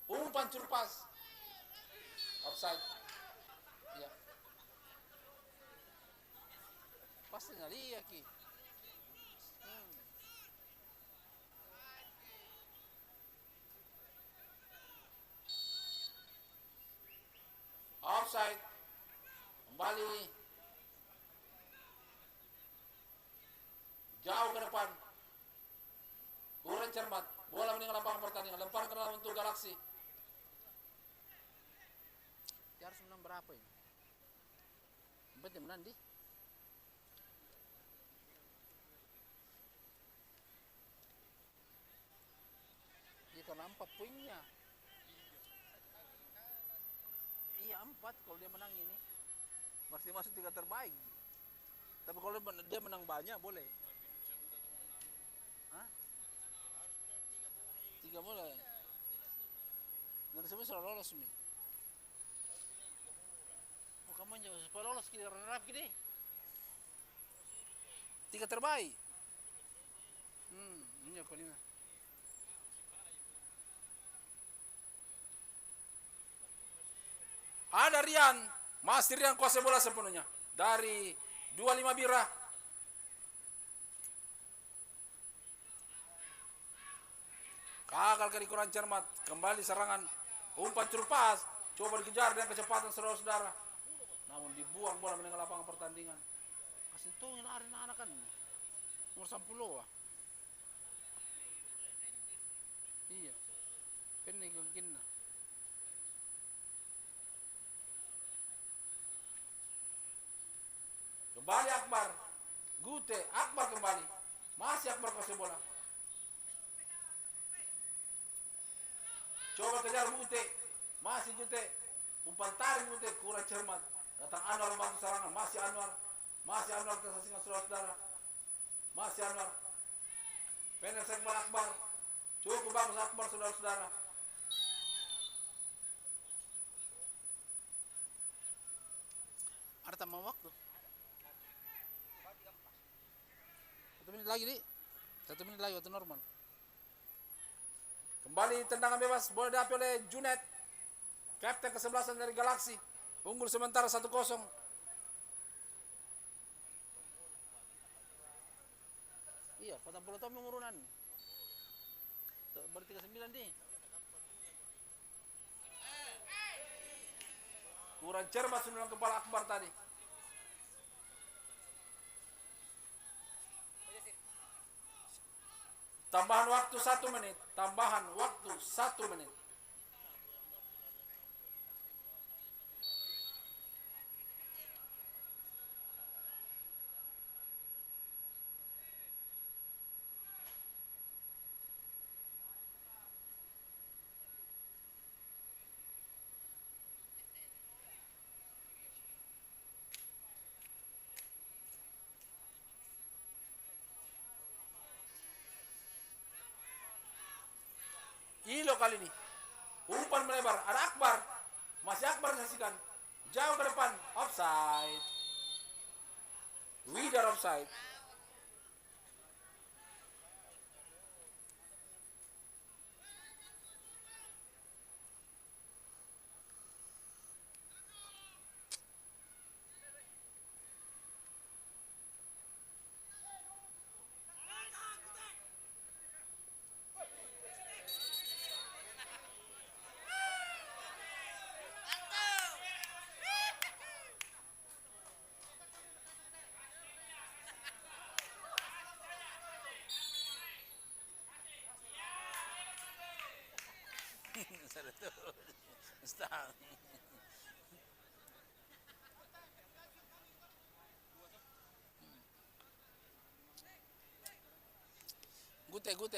Speaker 4: Umpan curpas. Offside. Ya. Pasti ngali ya ki. Offside. Kembali. Jauh ke depan. Kurang cermat. Bola meninggal lapangan pertandingan. Lempar ke dalam untuk Galaxy. Dia harus menang berapa ini? Empat yang menang di. Dia karena 4 poinnya. Iya 4 kalau dia menang ini. Masih masuk 3 terbaik. Tapi kalau dia menang banyak boleh. Hah? 3 boleh. Nanti semua sudah lolos nih. Oh kamu jangan supaya lolos kita runner-up gini. 3 terbaik. Ini aku ini. Ada Rian, masih Rian kuasai bola sepenuhnya dari 25 Bira. Gagal kali kurang cermat. Kembali serangan. Umpan curpas. Coba dikejar dengan kecepatan saudara-saudara. Namun dibuang bola meninggal lapangan pertandingan. Kasih tungin anak kan. Nomor 10 ah. Iya. Pendek mungkin. Kembali Akbar. Gute. Akbar kembali. Masih Akbar kuasai bola. Coba kejar Gute. Masih Gute. Umpan tarik Gute. Kurang cermat. Datang Anwar membantu serangan. Masih Anwar. Masih Anwar tersasingkan saudara-saudara. Masih Anwar. Pendek segmen Akbar. Cukup bagus Akbar saudara-saudara. Ada tambah waktu. 1 menit lagi nih. 1 menit lagi waktu normal. Kembali tendangan bebas, bola diambil oleh Junet. Kapten ke-11 dari Galaxy. Unggul sementara 1-0. Iya, 40 tahun mengurunan. Baru 39 nih. Kurang cermat sembilan kepala Akbar tadi. Tambahan waktu 1 menit. Tambahan waktu 1 menit. Ilo kali ini. Umpan melebar. Ada Akbar. Masih Akbar saksikan. Jauh ke depan. Offside. Widar offside.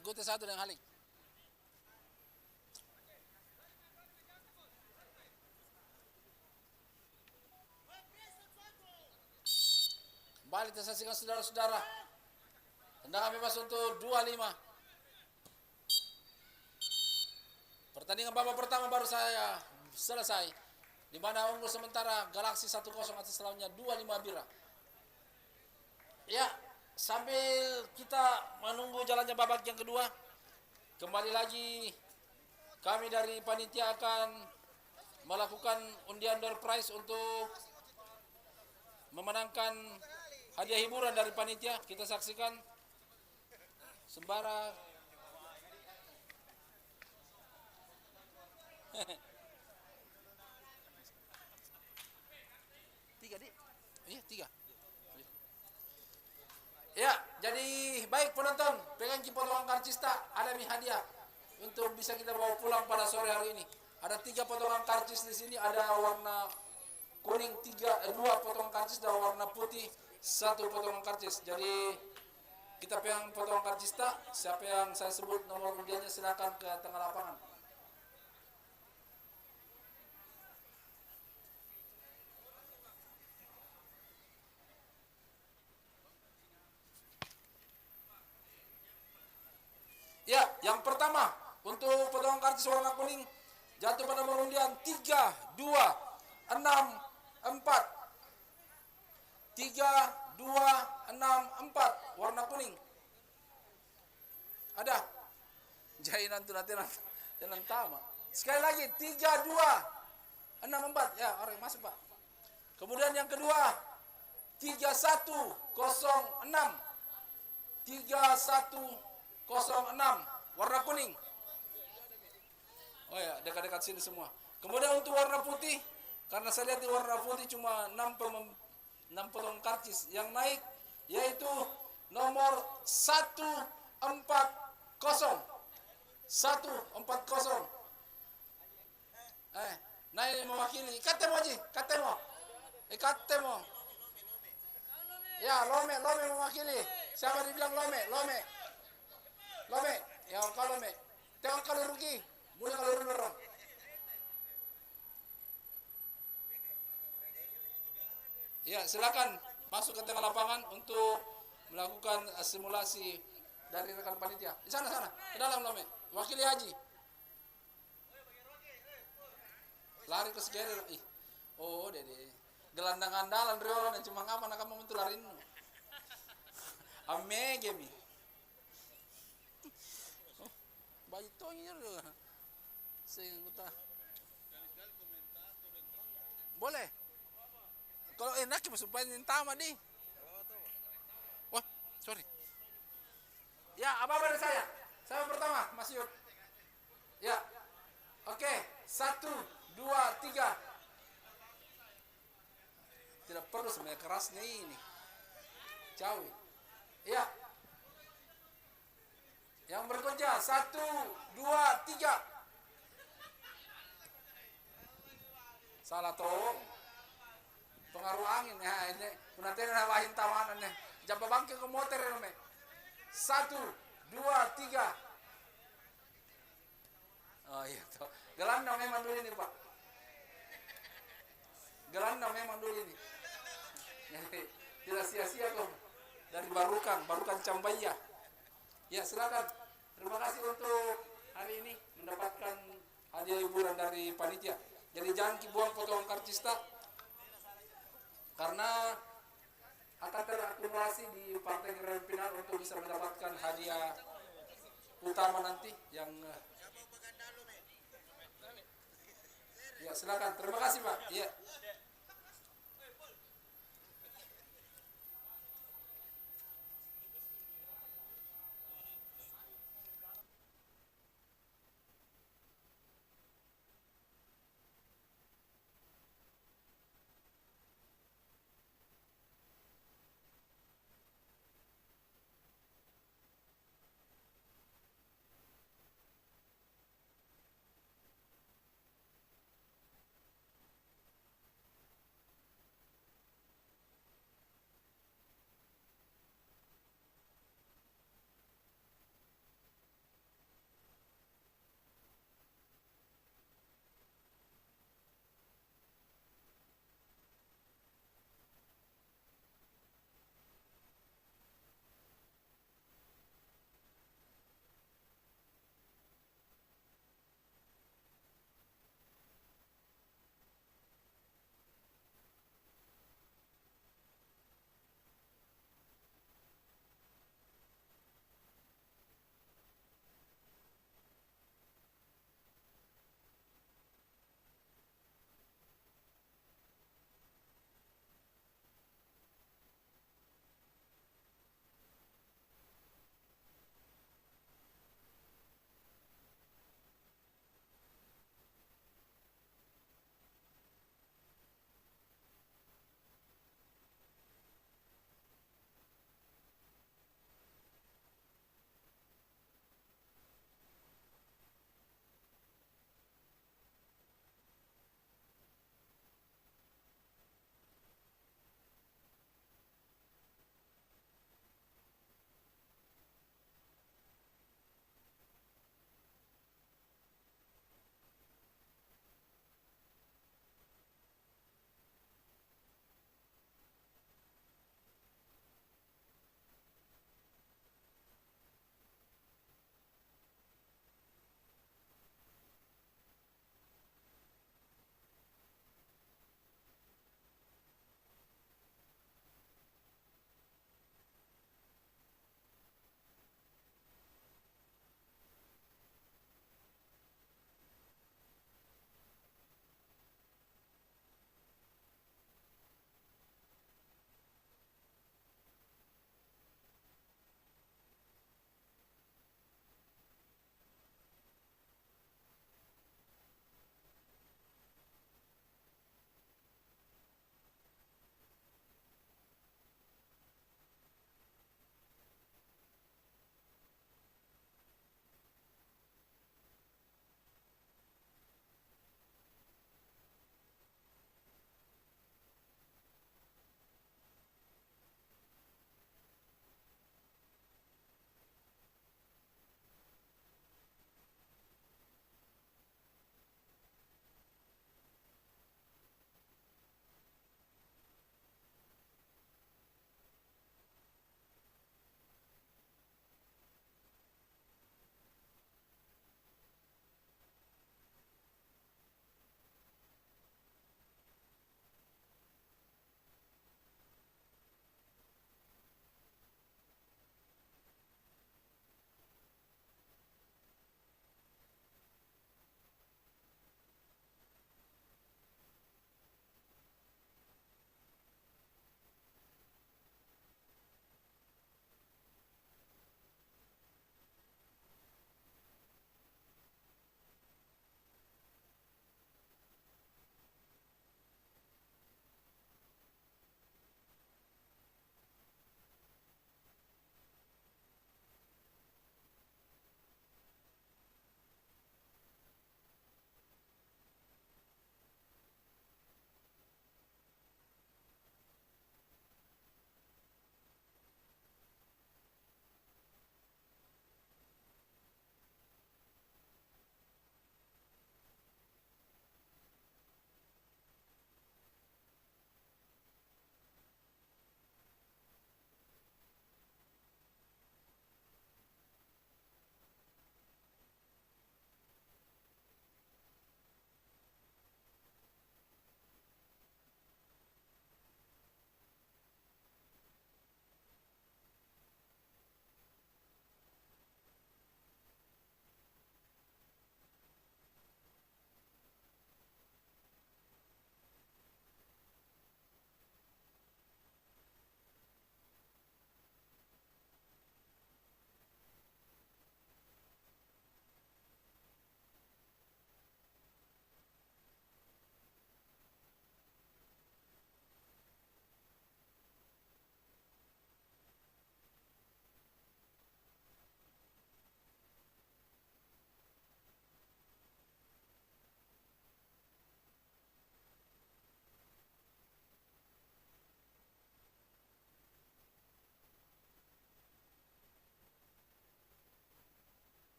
Speaker 4: Gute satu dengan Halik. Kembali kita saksikan saudara-saudara. Tendangan bebas untuk 25. Pertandingan babak pertama baru saya selesai, di mana unggul sementara Galaxy 1-0 atas lawannya 25 Bira. Ya, sambil kita menunggu jalannya babak yang kedua, kembali lagi kami dari panitia akan melakukan undian door prize untuk memenangkan hadiah hiburan dari panitia. Kita saksikan sembara. Tiga, Dik. Iya, 3. Ya, jadi baik penonton, pegang potongan karcista, ada hadiah untuk bisa kita bawa pulang pada sore hari ini. Ada 3 potongan karcis di sini, ada warna kuning 2 potongan karcis dan warna putih 1 potongan karcis. Jadi kita pegang potongan karcista, siapa yang saya sebut nomor undiannya silakan ke tengah lapangan. Ya, yang pertama untuk potongan karcis warna kuning jatuh pada nomor undian 3, 2, 6, 4. 3, 2, 6, 4 warna kuning. Ada? Jainan tuh nanti tama. Sekali lagi 3, 2, 6, 4. Ya, orang masuk, Pak. Kemudian yang kedua 3106. 3106 warna kuning. Oh ya, dekat-dekat sini semua. Kemudian untuk warna putih, karena saya lihat di warna putih cuma 6 potong karcis yang naik, yaitu nomor 140. 140. Naik mewakili. Katemo Ji, katemo. Katemo. Ya, Lome mewakili. Siapa dibilang Lome? Ya, kalau Lome. Tengok kalau rugi. Mulai kalau rugi. Ya, silakan masuk ke tengah lapangan untuk melakukan simulasi dari rekan panitia. Di sana, ke dalam Lome. Wakili Haji. Lari ke segera. Oh, dede. Gelandang andalan Riolan yang cuma ngapa nak kamu lari ini. Amegemi. Oh, baju tonya juga. Sehingga boleh. Kalau enak ya masuk panen tama di. Wah, sorry. Ya, apa dari saya? Saya pertama, Mas Yud. Ya. Oke, 1, 2, 3. Tidak perlu sebenarnya kerasnya ini. Jauh. Ya. Yang berikutnya 1, 2, 3. Salah tolong. Pengaruh angin ya ini. Nanti nawahin tawanannya. Jamba bangke ke motor ya, 1, 2, 3. Oh iya toh. Gelandang memang dulu ini, Pak. Gelandang memang dulu ini. Jadi, tidak sia-sia kok. Dari Barukan Cambaya. Ya, silakan. Terima kasih untuk hari ini mendapatkan hadiah hiburan dari panitia. Jadi jangan buang potongan karcista karena akan terakumulasi di partai grand final untuk bisa mendapatkan hadiah utama nanti yang ya silakan. Terima kasih, Pak. Ya.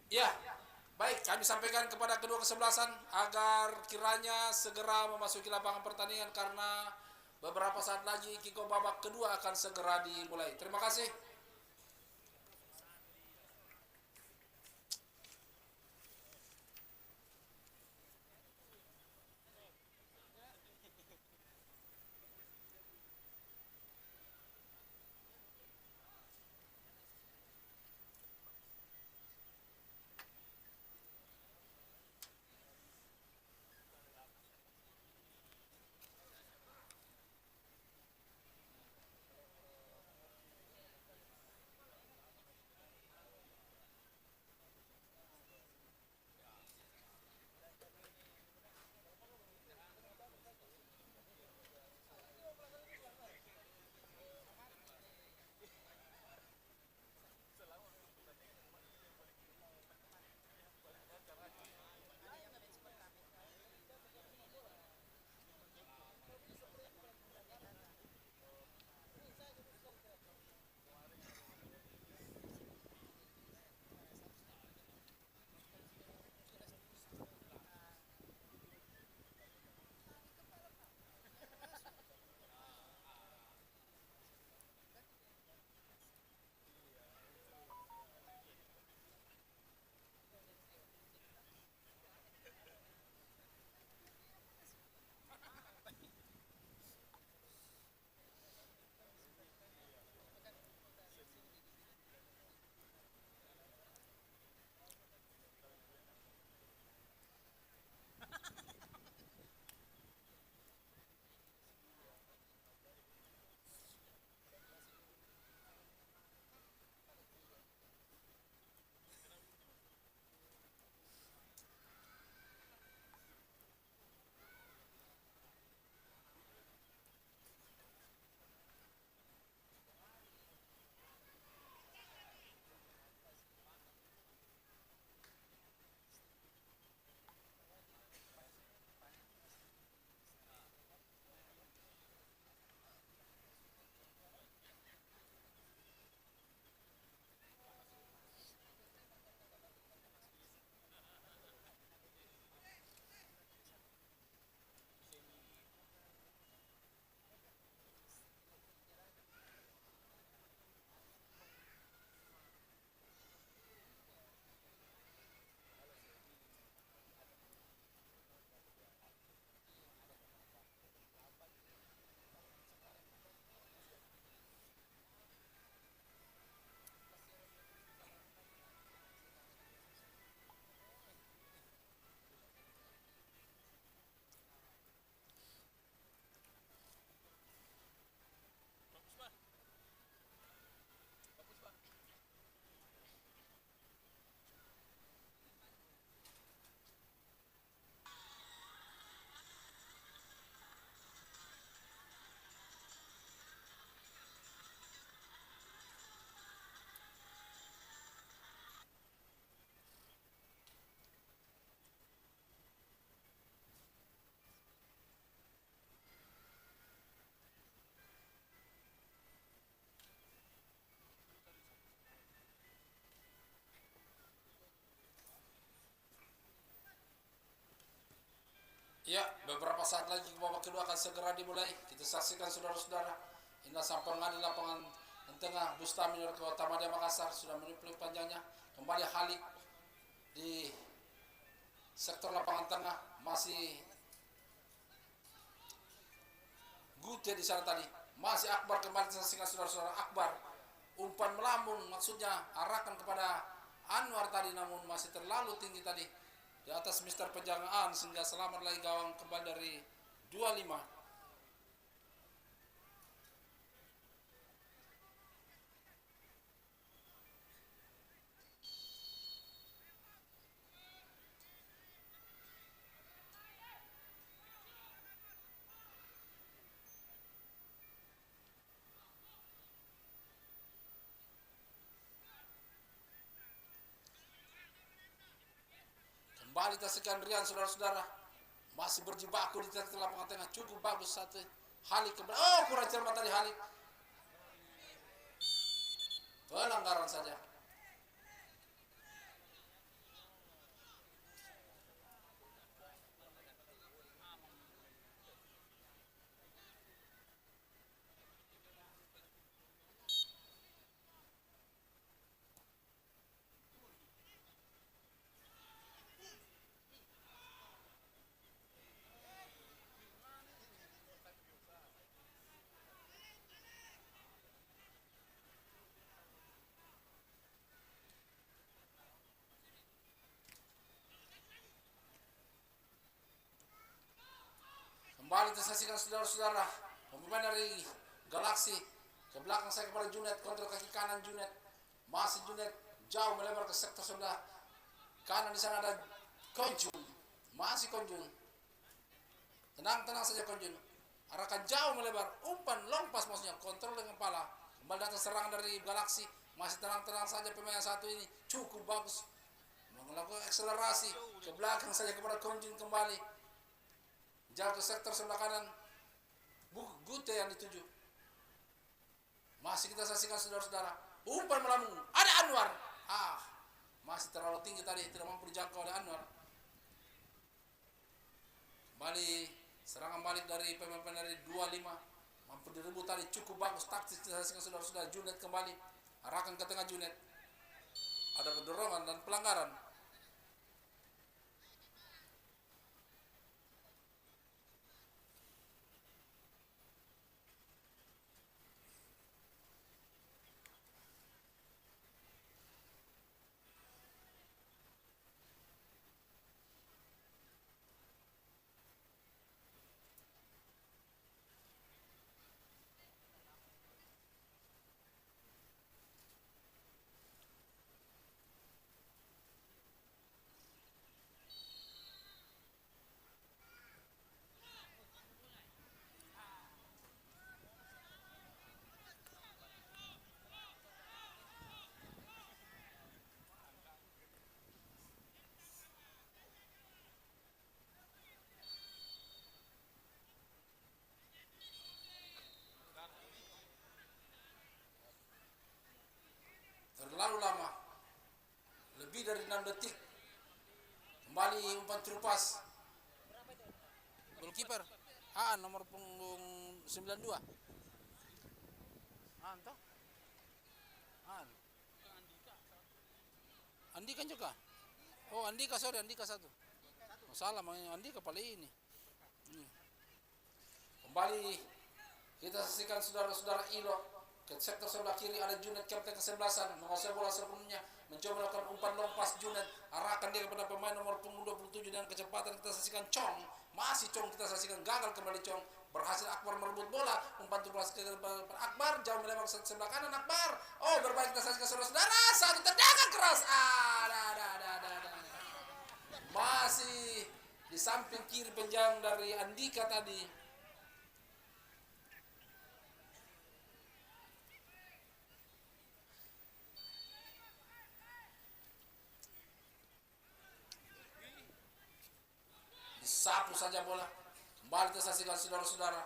Speaker 3: Ya, baik, kami sampaikan kepada kedua kesebelasan agar kiranya segera memasuki lapangan pertandingan karena beberapa saat lagi kickoff babak kedua akan segera dimulai. Terima kasih. Ya, beberapa saat lagi babak kedua akan segera dimulai. Kita saksikan saudara-saudara. Inilah sang pengadil lapangan tengah Bustami dari Kota Madya Makassar sudah meniupli panjangnya. Kembali Halik di sektor lapangan tengah, masih Gute di sana tadi. Masih Akbar kembali saksikan saudara-saudara. Akbar umpan melambung, maksudnya arahkan kepada Anwar tadi, namun masih terlalu tinggi tadi di atas Mister Penjagaan sehingga selamat lagi gawang kembali dari 25. Kembali tersekian Rian saudara-saudara. Masih berjibaku di tengah lapangan tengah, cukup bagus satu. Halik kembali. Oh, kurang cermat tadi Halik. Pelanggaran saja.
Speaker 4: Kembali kita saksikan saudara-saudara, pemain dari Galaxy ke belakang saya kepada Junet, kontrol kaki kanan Junet, masih Junet jauh melebar ke sektor sebelah kanan. Di sana ada Konjun, masih Konjun, tenang saja Konjun, arahkan jauh melebar, umpan long pass maksudnya, kontrol dengan kepala. Kembali datang serangan dari Galaxy, masih tenang saja pemain yang satu ini, cukup bagus melakukan akselerasi ke belakang saja kepada Konjun kembali, jauh ke sektor sebelah kanan, Gute yang dituju. Masih kita saksikan saudara-saudara, umpan melambung, ada Anwar, masih terlalu tinggi tadi, tidak mampu dijangkau oleh Anwar. Kembali serangan balik dari pemain dari 25, mampu direbut tadi, cukup bagus taktis kita saksikan saudara-saudara. Junet kembali, arahkan ke tengah Junet, ada pendorongan dan pelanggaran. Terlalu lama, lebih dari 6 detik. Kembali umpan terupas, goalkeeper nomor punggung 92. Toh? Andika juga. Oh, Andika satu. Masalah Andika paling ini. Kembali kita saksikan saudara-saudara Ilo. Ke sektor sebelah kiri ada Junet, kapten ke-11, menguasai bola sepenuhnya, mencoba melakukan umpan long pass. Junet arahkan dia kepada pemain nomor punggung 27 dengan kecepatan. Kita saksikan Chong, masih Chong kita saksikan, gagal kembali Chong, berhasil Akbar merebut bola, umpan terupas ke Akbar, jauh melebar sebelah kanan Akbar. Oh, berbalik kita saksikan saudara-saudara, satu tendangan keras. Masih di samping kiri penjang dari Andika tadi. Sapu saja bola. Kembali kita saksikan saudara-saudara.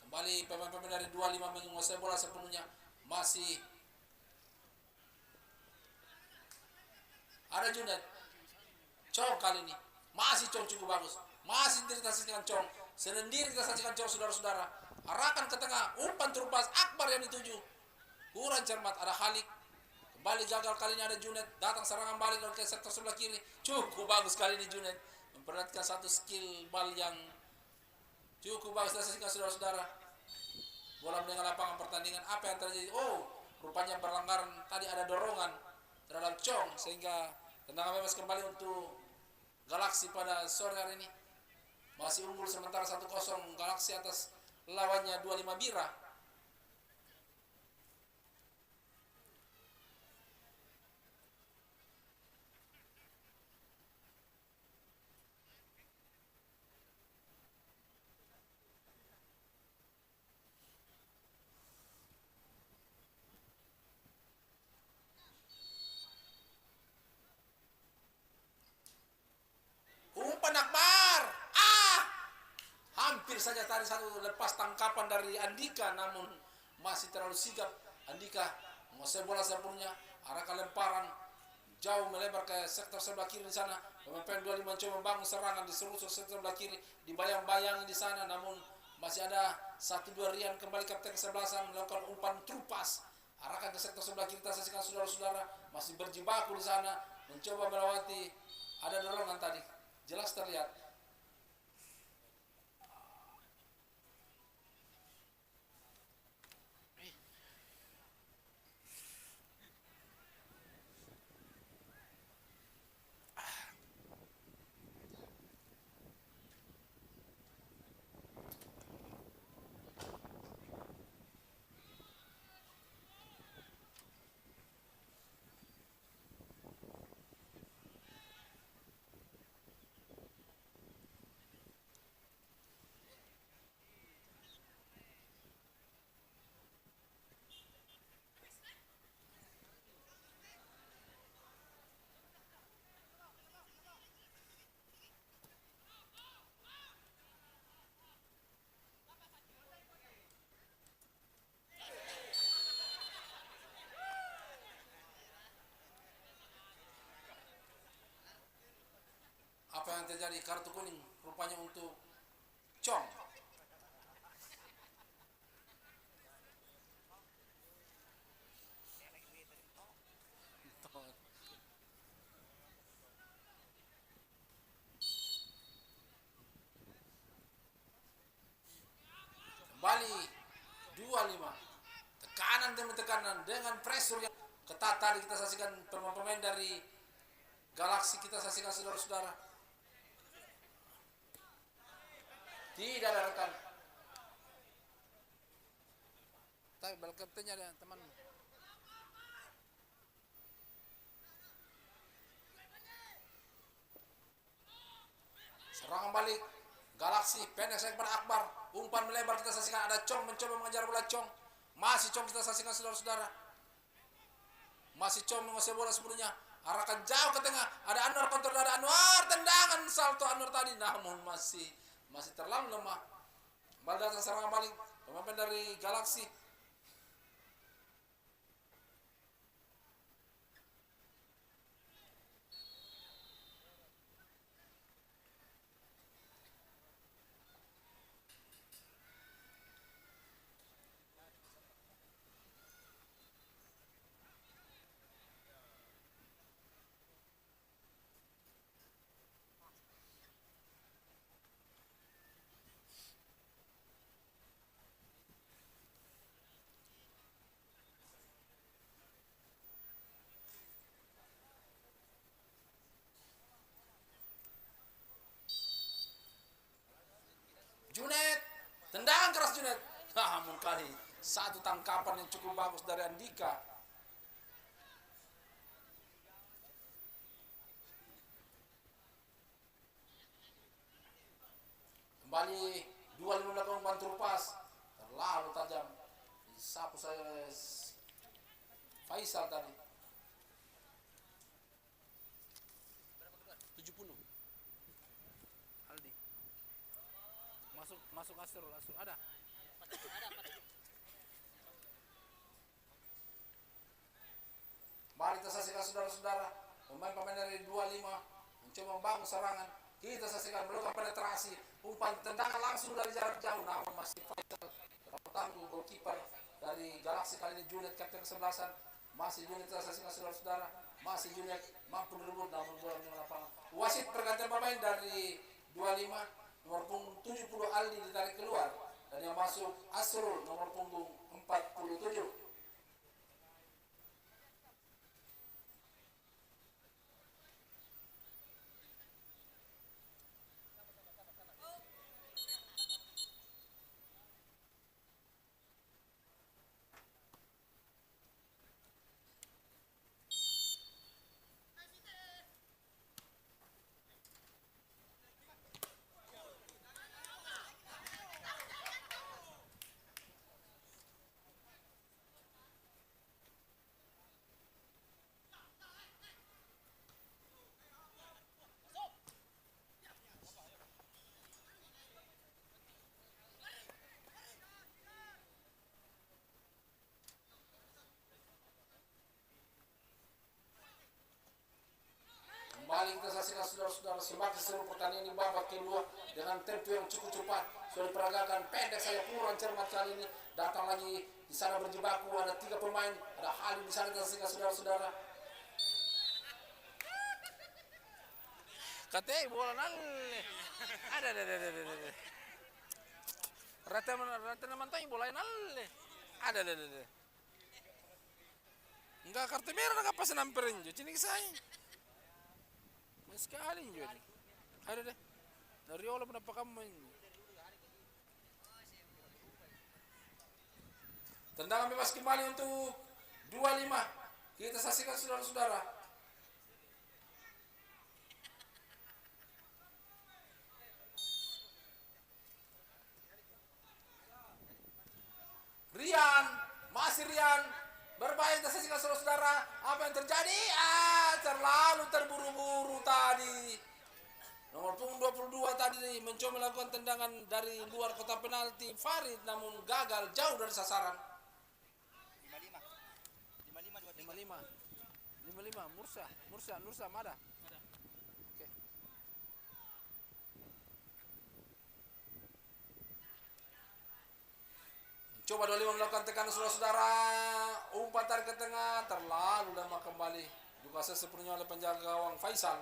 Speaker 4: Kembali pemain-pemain dari 25 menguasai bola sepenuhnya. Masih ada Junet. Chong kali ini. Masih Chong cukup bagus. Masih kita saksikan Chong. Sendiri kita saksikan Chong saudara-saudara. Arahkan ke tengah. Umpan terupas Akbar yang dituju. Kurang cermat, ada Khalik. Kembali gagal kali ini ada Junet. Datang serangan balik ke sektor sebelah kiri. Cukup bagus kali ini Junet. Memperlihatkan satu skill bal yang cukup bagus. Kita saksikan saudara-saudara. Bola dengan lapangan pertandingan. Apa yang terjadi? Oh, rupanya pelanggaran. Tadi ada dorongan terhadap Chong sehingga tendangan bebas kembali untuk Galaxy pada sore hari ini. Masih unggul sementara 1-0 Galaxy atas lawannya 25 Bira. Saja tadi satu lepas tangkapan dari Andika, namun masih terlalu sigap Andika menguasai bola sepenuhnya, arahkan lemparan jauh melebar ke sektor sebelah kiri. Di sana pemain 25 mencoba membangun serangan di seluruh sektor sebelah kiri, dibayang-bayangi di sana, namun masih ada 1-2 Rian. Kembali kapten ke-11 melakukan umpan terupas, arahkan ke sektor sebelah kiri. Kita saksikan saudara-saudara, masih berjibaku di sana, mencoba melewati, ada dorongan tadi, jelas terlihat.
Speaker 3: Apa yang terjadi? Kartu kuning rupanya untuk Chong. Kembali 25. Tekanan demi tekanan dengan pressure yang ketat. Tadi kita saksikan pemain-pemain dari Galaxy, kita saksikan saudara-saudara. Tidak ada rekan. Tapi bal kaptennya ada teman. Serangan balik Galaxy, pendek saya kepada Akbar. Umpan melebar, kita saksikan ada Chong mencoba mengejar bola Chong. Masih Chong, kita saksikan saudara-saudara. Masih Chong menguasai bola sebelumnya. Arahkan jauh ke tengah. Ada Anwar, kontrol dari Anwar. Tendangan salto Anwar tadi. Namun masih terlalu lemah. Bal datang serangan balik pemain dari Galaxy. Junet, tendangan keras Junet. Namun kali satu tangkapan yang cukup bagus dari Andika. Kembali 25 belakang umpan terlepas. Terlalu tajam. Disapu saya oleh Faisal tadi. 70. Aldi. Masuk Asrul ada. Mari kita saksikan saudara-saudara, pemain-pemain dari 25 mencoba membangun serangan. Kita saksikan melakukan penetrasi, umpan tendangan langsung dari jarak jauh. Namun masih Faisal tangguh goalkeeper dari Galaxy kali ini Junet, kapten kesebelasan. Masih Junet, kita saksikan saudara-saudara. Masih Junet mampu merebut namun bola di lapangan. Wasit pergantian pemain dari 25 nomor punggung 70 Aldi ditarik keluar dan yang masuk Asrul nomor punggung 47. Kembali kita saksikan saudara-saudara, semakin seru pertandingan di babak kedua dengan tempo yang cukup cepat. Sudah diperagakan pendek, saya kurang cermat kali ini. Datang lagi di sana berjibaku, ada 3 pemain, ada Halid di sana, kita saksikan saudara-saudara.
Speaker 4: Katanya bola nalle. Ada. Rata namantay bola nalle. Ada. Enggak kartu merah enggak pas namperin jo. Cini saya. Sekali jo. Ada deh. Dari olah kenapa kamu ini?
Speaker 3: Tendangan bebas kembali untuk 25. Kita saksikan saudara-saudara. Masih Rian berbahaya, kita saksikan saudara-saudara. Apa yang terjadi? Terlalu terburu-buru tadi. Nomor punggung 22 tadi mencoba melakukan tendangan dari luar kotak penalti Farid, namun gagal jauh dari sasaran.
Speaker 4: 55 Mursa mana? Oke.
Speaker 3: Coba 25 melakukan tekanan saudara-saudara. Umpan tarik ke tengah, terlalu lama kembali. Juga sepenuhnya oleh penjaga gawang Faisal.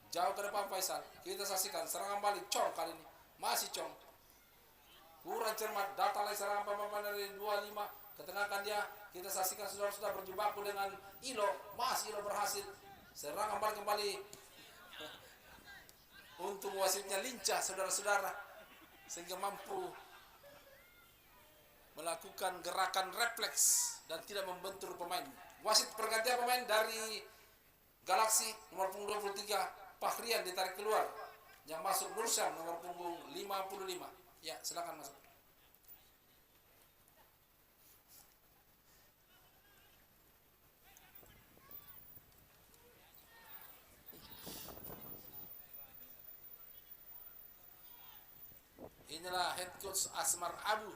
Speaker 3: Jauh ke depan Faisal. Kita saksikan serangan balik Chong kali ini. Masih Chong. Kurang cermat, datang lagi serangan pemain dari 25. Ketengahkan dia. Kita saksikan saudara-saudara berjibaku dengan Ilo. Masih Ilo berhasil. Serangan balik kembali. Untung wasitnya lincah saudara-saudara. Sehingga mampu melakukan gerakan refleks dan tidak membentur pemain. Wasit pergantian pemain dari Galaksi nomor punggung 23 Fahrian ditarik keluar. Yang masuk Nursyam nomor punggung 55. Ya, silakan masuk. Inilah head coach Asmar Abu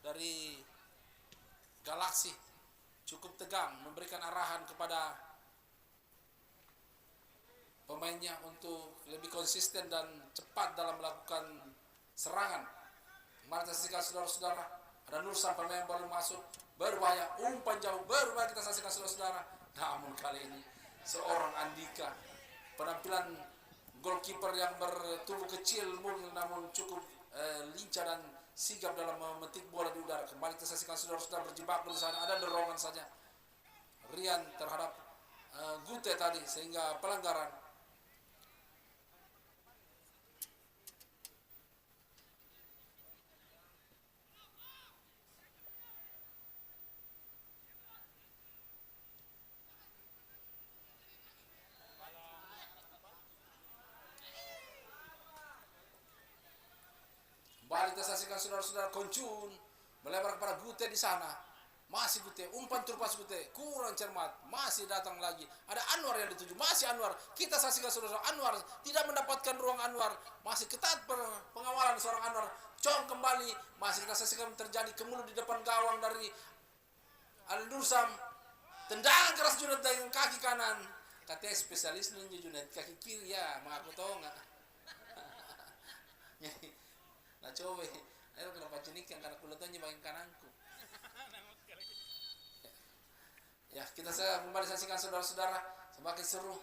Speaker 3: dari Galaksi. Cukup tegang memberikan arahan kepada pemainnya untuk lebih konsisten dan cepat dalam melakukan serangan. Mari kita saksikan saudara-saudara. Ada Nursan pemain yang baru masuk. Berbahaya, umpan jauh, berbahaya kita saksikan saudara-saudara. Namun kali ini seorang Andika. Penampilan goalkeeper yang bertubuh kecil namun cukup lincah dan sigap dalam memetik bola di udara. Kembali kita saksikan saudara-saudara berjibaku di sana. Ada dorongan saja Rian terhadap Gute tadi sehingga pelanggaran. Kembali kita saksikan saudara-saudara Koncun melebar kepada Gute di sana. Masih Gute, umpan turpas Gute, kurang cermat, masih datang lagi. Ada Anwar yang dituju, masih Anwar. Kita saksikan saudara Anwar tidak mendapatkan ruang Anwar. Masih ketat pengawalan seorang Anwar. Cong kembali, masih kita saksikan terjadi kemulut di depan gawang dari Al-Nursam. Tendangan keras Junet dengan kaki kanan. Katanya spesialis ninja Junet, kaki kiri ya, mengaku tahu nggak? Nah coba, ayo kenapa cunikan karena kulitnya bagian kananku. Ya kita kembali saksikan saudara-saudara semakin seru.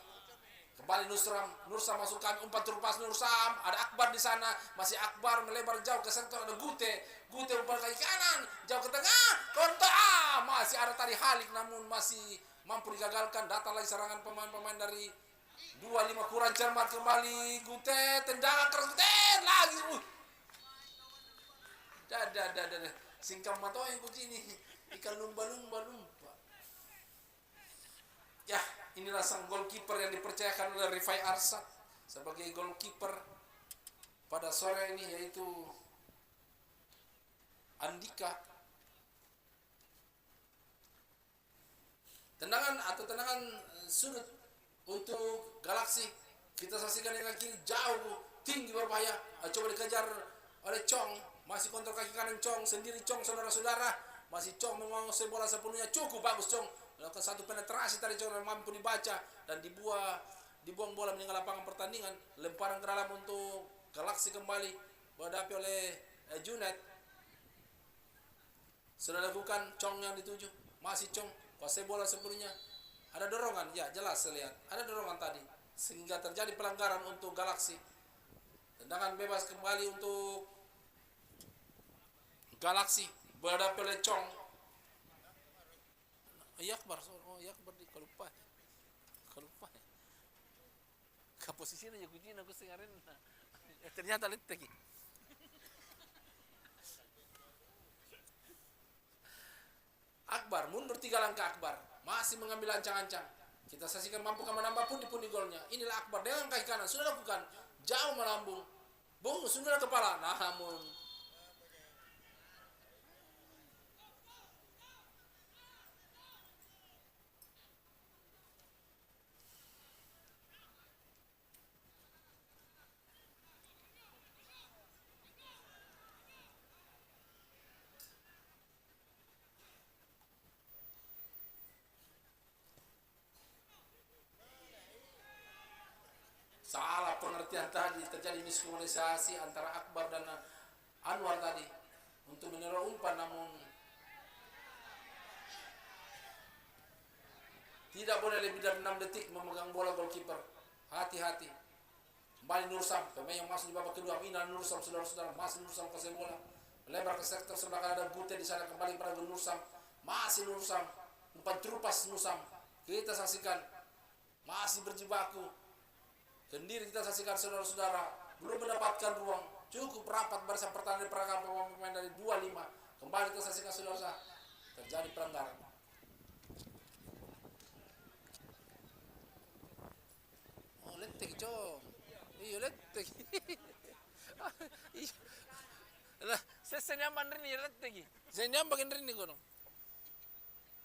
Speaker 3: Kembali Nursam masuk kami umpan terlepas Nursam. Ada Akbar di sana, masih Akbar melebar jauh ke sektor ada Gute umpan kaki kanan jauh ke tengah. Kontra masih ada tadi Halik namun masih mampu digagalkan. Datang lagi serangan pemain-pemain dari 25 kurang cermat kembali Gute tendangan keras Gute lagi. Dadah. Singkam mata yang begini. Ikan lumba-lumba. Ya, inilah sang goalkeeper yang dipercayakan oleh Rifai Arsad sebagai goalkeeper pada sore ini, yaitu Andika. Tendangan sudut untuk Galaksi. Kita saksikan dengan kiri jauh, tinggi berbahaya. Coba dikejar oleh Chong. Masih kontrol kaki kanan Chong, sendiri Chong saudara-saudara. Masih Chong menguasai bola sepenuhnya, cukup bagus Chong. Melakukan satu penetrasi tadi Chong mampu dibaca dan dibuang bola meninggal lapangan pertandingan. Lemparan ke dalam untuk Galaksi kembali dihadapi oleh Junet. Sudah lakukan Chong yang dituju. Masih Chong kuasai bola sepenuhnya. Ada dorongan, ya jelas saya lihat. Ada dorongan tadi sehingga terjadi pelanggaran untuk Galaksi. Tendangan bebas kembali untuk Galaksi berhadapan oleh Chong. Akbar di kelupa. Ke posisinya ya kucing aku sengarin. Ternyata lihat lagi. Akbar mundur 3 langkah Akbar. Masih mengambil ancang-ancang. Kita saksikan mampu menambah pundi-pundi golnya. Inilah Akbar dengan kaki kanan sudah lakukan jauh melambung. Bung sudah kepala. Namun salah pengertian tadi, terjadi miskomunikasi antara Akbar dan Anwar tadi untuk meniru umpan namun Tidak boleh lebih dari 6 detik memegang bola goalkeeper. Hati-hati. Kembali Nursam, pemain yang masuk di babak kedua. Mina Nursam, saudara-saudara, masih Nursam kasih bola. Melebar ke sektor sebelah kanan, ada Gute di sana, kembali pada Nursam. Masih Nursam, umpan terupas Nursam. Kita saksikan, masih berjibaku. Kendiri kita saksikan saudara-saudara, belum mendapatkan ruang. Cukup rapat barisan pertahanan pemain dari 25. Kembali kita saksikan saudara-saudara, terjadi pelanggaran.
Speaker 4: Oh, letek, Cong. Iya, letek. Lah, saya senyaman rini letek. Saya nyambakin rini kono.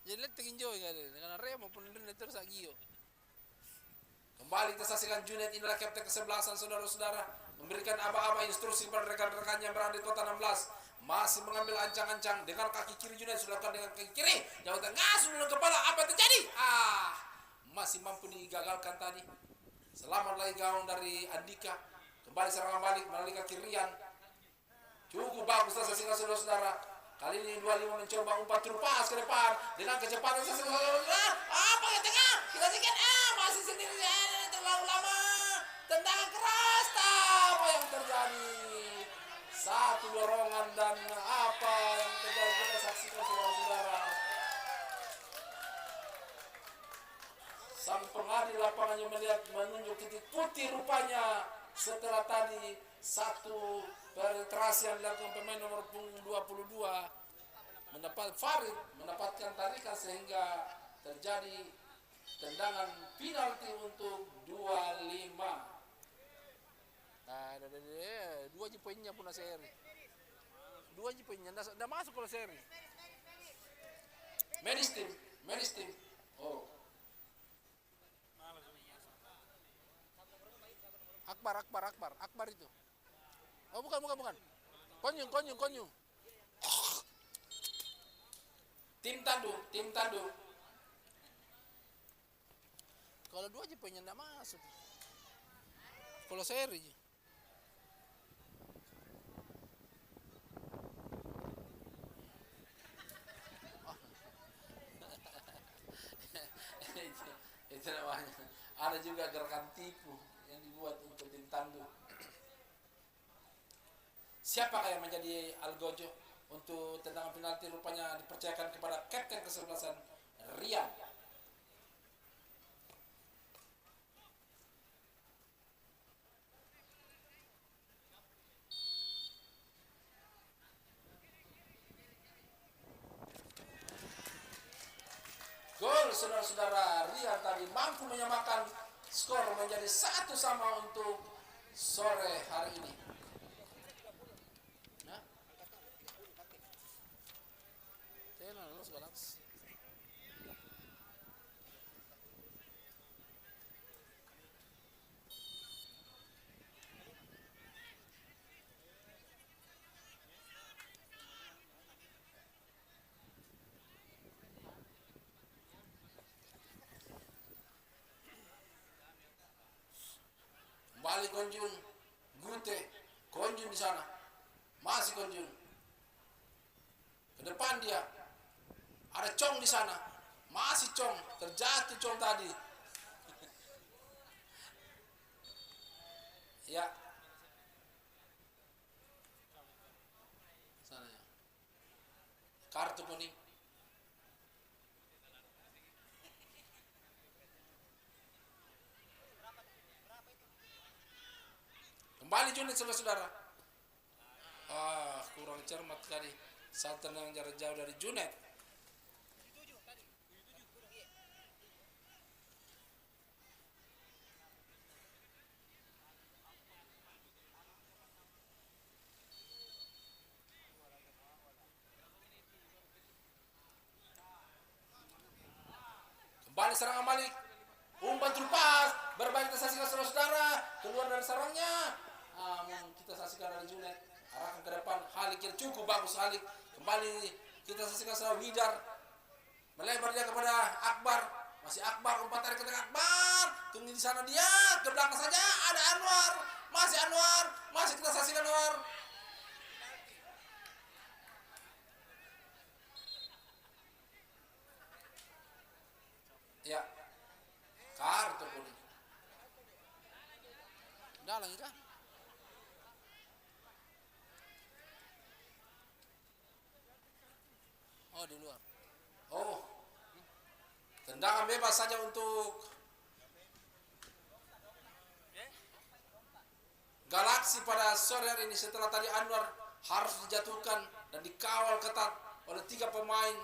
Speaker 4: Jadi letek enjoy kali. Karena Remo pun rini terus agio.
Speaker 3: Kembali kita saksikan Junet, inilah kapten kesebelasan saudara-saudara, memberikan aba-aba instruksi kepada rekan-rekannya yang berada di kota 16. Masih mengambil ancang-ancang dengan kaki kiri. Junet sudah lakukan dengan kaki kiri, jauh tengah sebelum kepala. Apa yang terjadi? Masih mampu digagalkan tadi. Selamat lagi gawang dari Andika. Kembali serangan balik melalui kaki Rian. Cukup bagus kita saksikan saudara-saudara. Kali ini 25 mencoba umpan terupas ke depan dengan kecepatan saudara-saudara. Apa yang tengah? Kita saksikan masih sendirian, terlalu lama. Tendangan keras, apa yang terjadi? Satu dorongan dan apa yang terjadi kita saksikan saudara-saudara. Sang pengadil lapangannya melihat menunjuk titik putih rupanya setelah tadi satu penetrasi yang dilakukan pemain nomor 22 mendapatkan tarikan sehingga terjadi tendangan penalti untuk 25.
Speaker 4: Nah, dua aja poinnya pun seri. Dua aja poinnya, dah masuk kalau seri.
Speaker 3: Medis tim. Oh,
Speaker 4: Akbar itu. Oh, bukan. Konyung.
Speaker 3: tim tandu.
Speaker 4: Kalau dua aja poinnya enggak masuk. Kalau seri.
Speaker 3: Itu namanya. Ada juga gerakan tipu yang dibuat untuk tim tandu. Siapakah yang menjadi algojo untuk tendangan penalti? Rupanya dipercayakan kepada kapten kesebelasan Rian. Gol saudara-saudara, Rian tadi mampu menyamakan skor menjadi 1-1 untuk sore hari ini. Kembali Konjun, Gute, Konjun di sana, masih Konjun. Ke depan dia, ada Cong di sana, masih Cong, terjatuh Cong tadi. Ya, sana ya. Kartu kuning. Kembali Junet saudara-saudara. Kurang cermat tadi. Saat tenang jarak jauh dari Junet. Kembali serangan balik. Umpan terupas. Berbalik kita saksikan saudara-saudara. Keluar dari sarangnya. Kita saksikan dari Junet. Arahkan ke depan. Halik yang cukup bagus Halik. Kembali kita saksikan saudara Widar. Melebar dia kepada Akbar. Masih Akbar. Umpan tarik ke tengah Akbar. Tunggu di sana dia. Ke belakang saja. Ada Anwar. Masih Anwar. Masih kita saksikan Anwar. Ya.
Speaker 4: Kartu kuning. Dalang kah? Oh, di luar.
Speaker 3: Oh, tendangan bebas saja untuk Galaksi pada sore hari ini setelah tadi Anwar harus dijatuhkan dan dikawal ketat oleh 3 pemain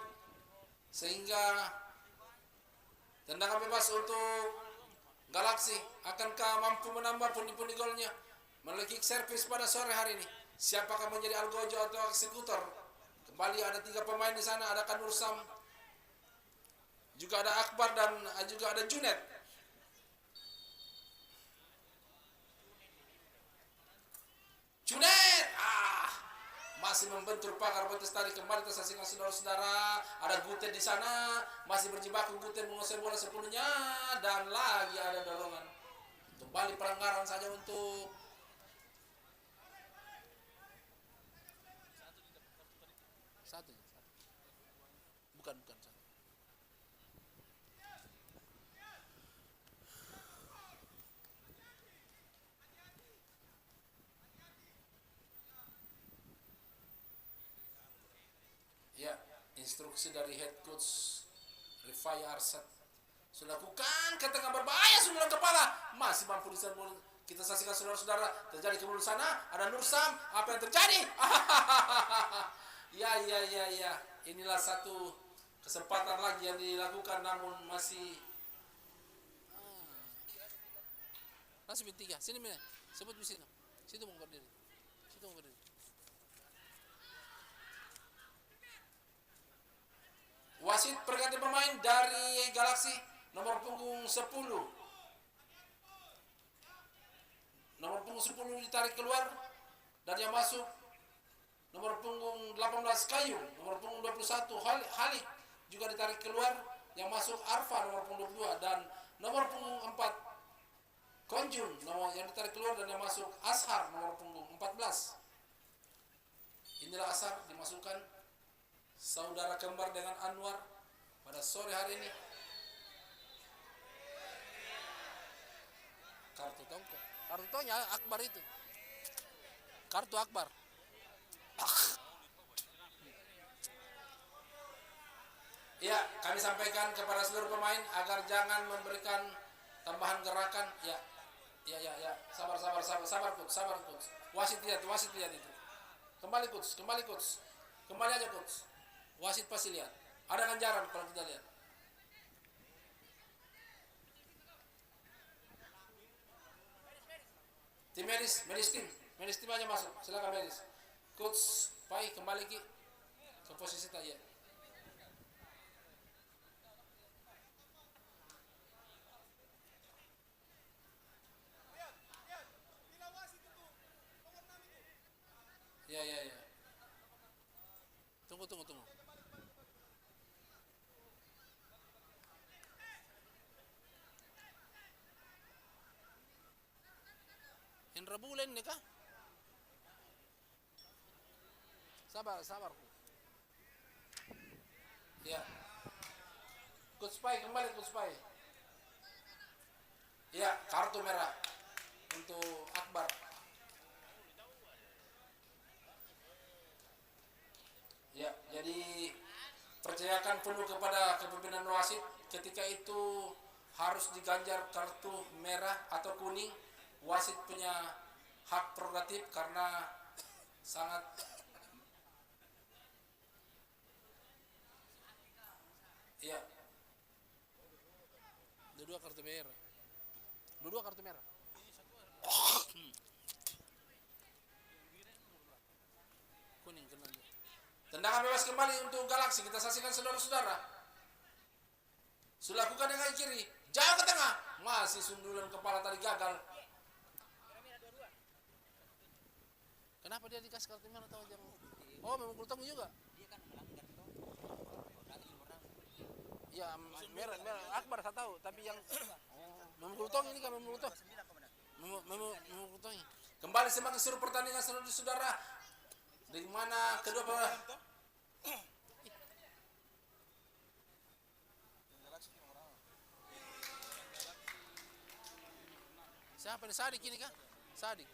Speaker 3: sehingga tendangan bebas untuk Galaksi. Akankah mampu menambah pundi-pundi golnya melalui kick service pada sore hari ini? Siapakah menjadi algojo atau eksekutor? Kembali ada 3 pemain di sana, ada Kanur Sam, juga ada Akbar dan juga ada Junet. Junet masih membentur pagar betis tadi. Kembali tersaksikan saudara-saudara, ada Guten di sana masih berjibaku. Guten menguasai bola sepenuhnya dan lagi ada dorongan. Kembali pelanggaran saja untuk
Speaker 4: Satu. Bukan satu.
Speaker 3: ya, instruksi dari head coach Rifai Arsad. Sudah lakukan ke tengah berbahaya, sundulan kepala masih mampu disambung. Kita saksikan saudara-saudara, terjadi kemudian sana ada Nursam. Apa yang terjadi? ya. Inilah satu kesempatan lagi yang dilakukan namun masih
Speaker 4: Masih bertiga. Sini mana? Sebut di sini. Situ mau berdiri.
Speaker 3: wasit perganti pemain dari Galaksi nomor punggung 10. Nomor punggung 10 ditarik keluar dan yang masuk nomor punggung 18 Kayu, nomor punggung 21 Halik juga ditarik keluar, yang masuk Arfa nomor punggung 22 dan nomor punggung 4 Konjun nomor yang ditarik keluar dan yang masuk Ashar nomor punggung 14. Inilah Ashar dimasukkan saudara kembar dengan Anwar pada sore hari ini.
Speaker 4: Kartu tongko. Kartunya Akbar itu. Kartu Akbar.
Speaker 3: Ya, kami sampaikan kepada seluruh pemain agar jangan memberikan tambahan gerakan. Ya. Sabar coach. Wasit lihat itu. Kembali coach. Kembali aja coach. Wasit pasti lihat. Ada ganjaran kalau kita lihat. Tim medis tim aja masuk. Silakan medis. Coach Pai kembali ke posisi tadi ya. Ya.
Speaker 4: Tunggu. Indra Bulan nih kah? Sabar.
Speaker 3: Ya. Coach Pai kembali Coach Pai. Ya, kartu merah untuk Akbar. Ya, jadi percayakan penuh kepada kepemimpinan wasit. Ketika itu harus diganjar kartu merah atau kuning. Wasit punya hak prerogatif karena sangat ya.
Speaker 4: Dua kartu merah. Kuning kena dia.
Speaker 3: Tendangan bebas kembali untuk Galaksi. Kita saksikan saudara-saudara. Sudah lakukan dengan kiri, jauh ke tengah, masih sundulan kepala tadi gagal.
Speaker 4: Kenapa dia dikasih kartu merah atau jam? Oh, memang kultong juga. Ya, merah Akbar saya tahu, tapi yang memang kultong ini kan memang kultong. Memang kultongnya.
Speaker 3: Kembali semakin seru pertandingan saudara-saudara. Di mana kedua
Speaker 4: Siapa ini? Sadik ini kah? Sadik.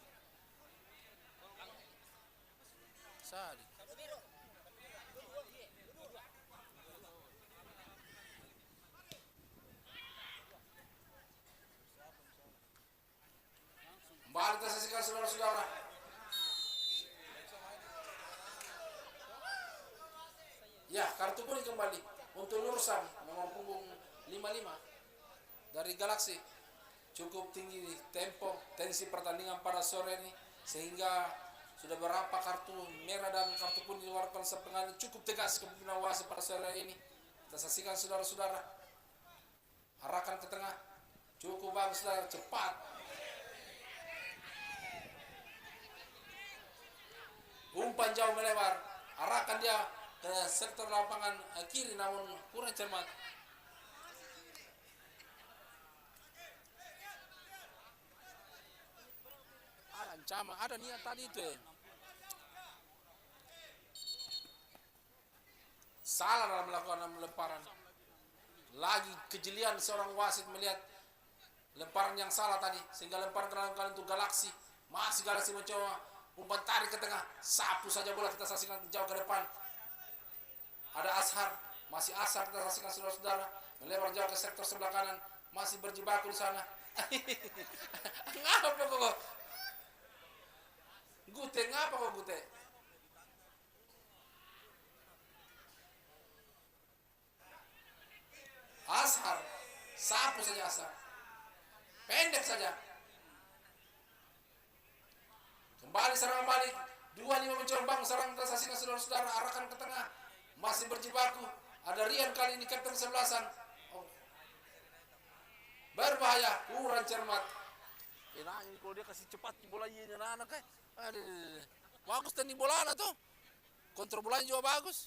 Speaker 4: Sadik. Kembali kita saksikan saudara-saudara. Ya, kartu kuning kembali untuk Nursan nomor punggung 55 dari Galaxy. Cukup tinggi tempo, tensi pertandingan pada sore ini sehingga sudah berapa kartu merah dan kartu kuning dikeluarkan sepenggal cukup tegas kepemimpinan wasit pada sore ini. Kita saksikan saudara-saudara. Arahkan ke tengah. Cukup bagus dan cepat. Umpan jauh melebar. Arahkan dia ke sektor lapangan kiri namun kurang cermat. Ada ancaman, ada niat tadi itu. Salah dalam melakukan lemparan. Lagi kejelian seorang wasit melihat lemparan yang salah tadi sehingga lemparan kali untuk Galaxy. Masih Galaxy mencoba umpan tarik ke tengah, sapu saja bola kita saksikan jauh ke depan. Ada Ashar, masih Ashar kita saksikan saudara-saudara melebar jauh ke sektor sebelah kanan, masih berjibaku di sana. Ngapa kok? Gute, ngapa kok Gute? Ashar, sapu saja Ashar. Pendek saja. Kembali serangan balik. 25 mencoba serang kita saksikan saudara-saudara, arahkan ke tengah. Masih berjibaku. Ada Rian kali ini kapten 11-an. Oh. Berbahaya, kurang cermat. Enaknya kalau dia kasih cepat bola ini anak-anak kan. Aduh. Bagus tadi bola tuh. Kontrol bolanya juga bagus.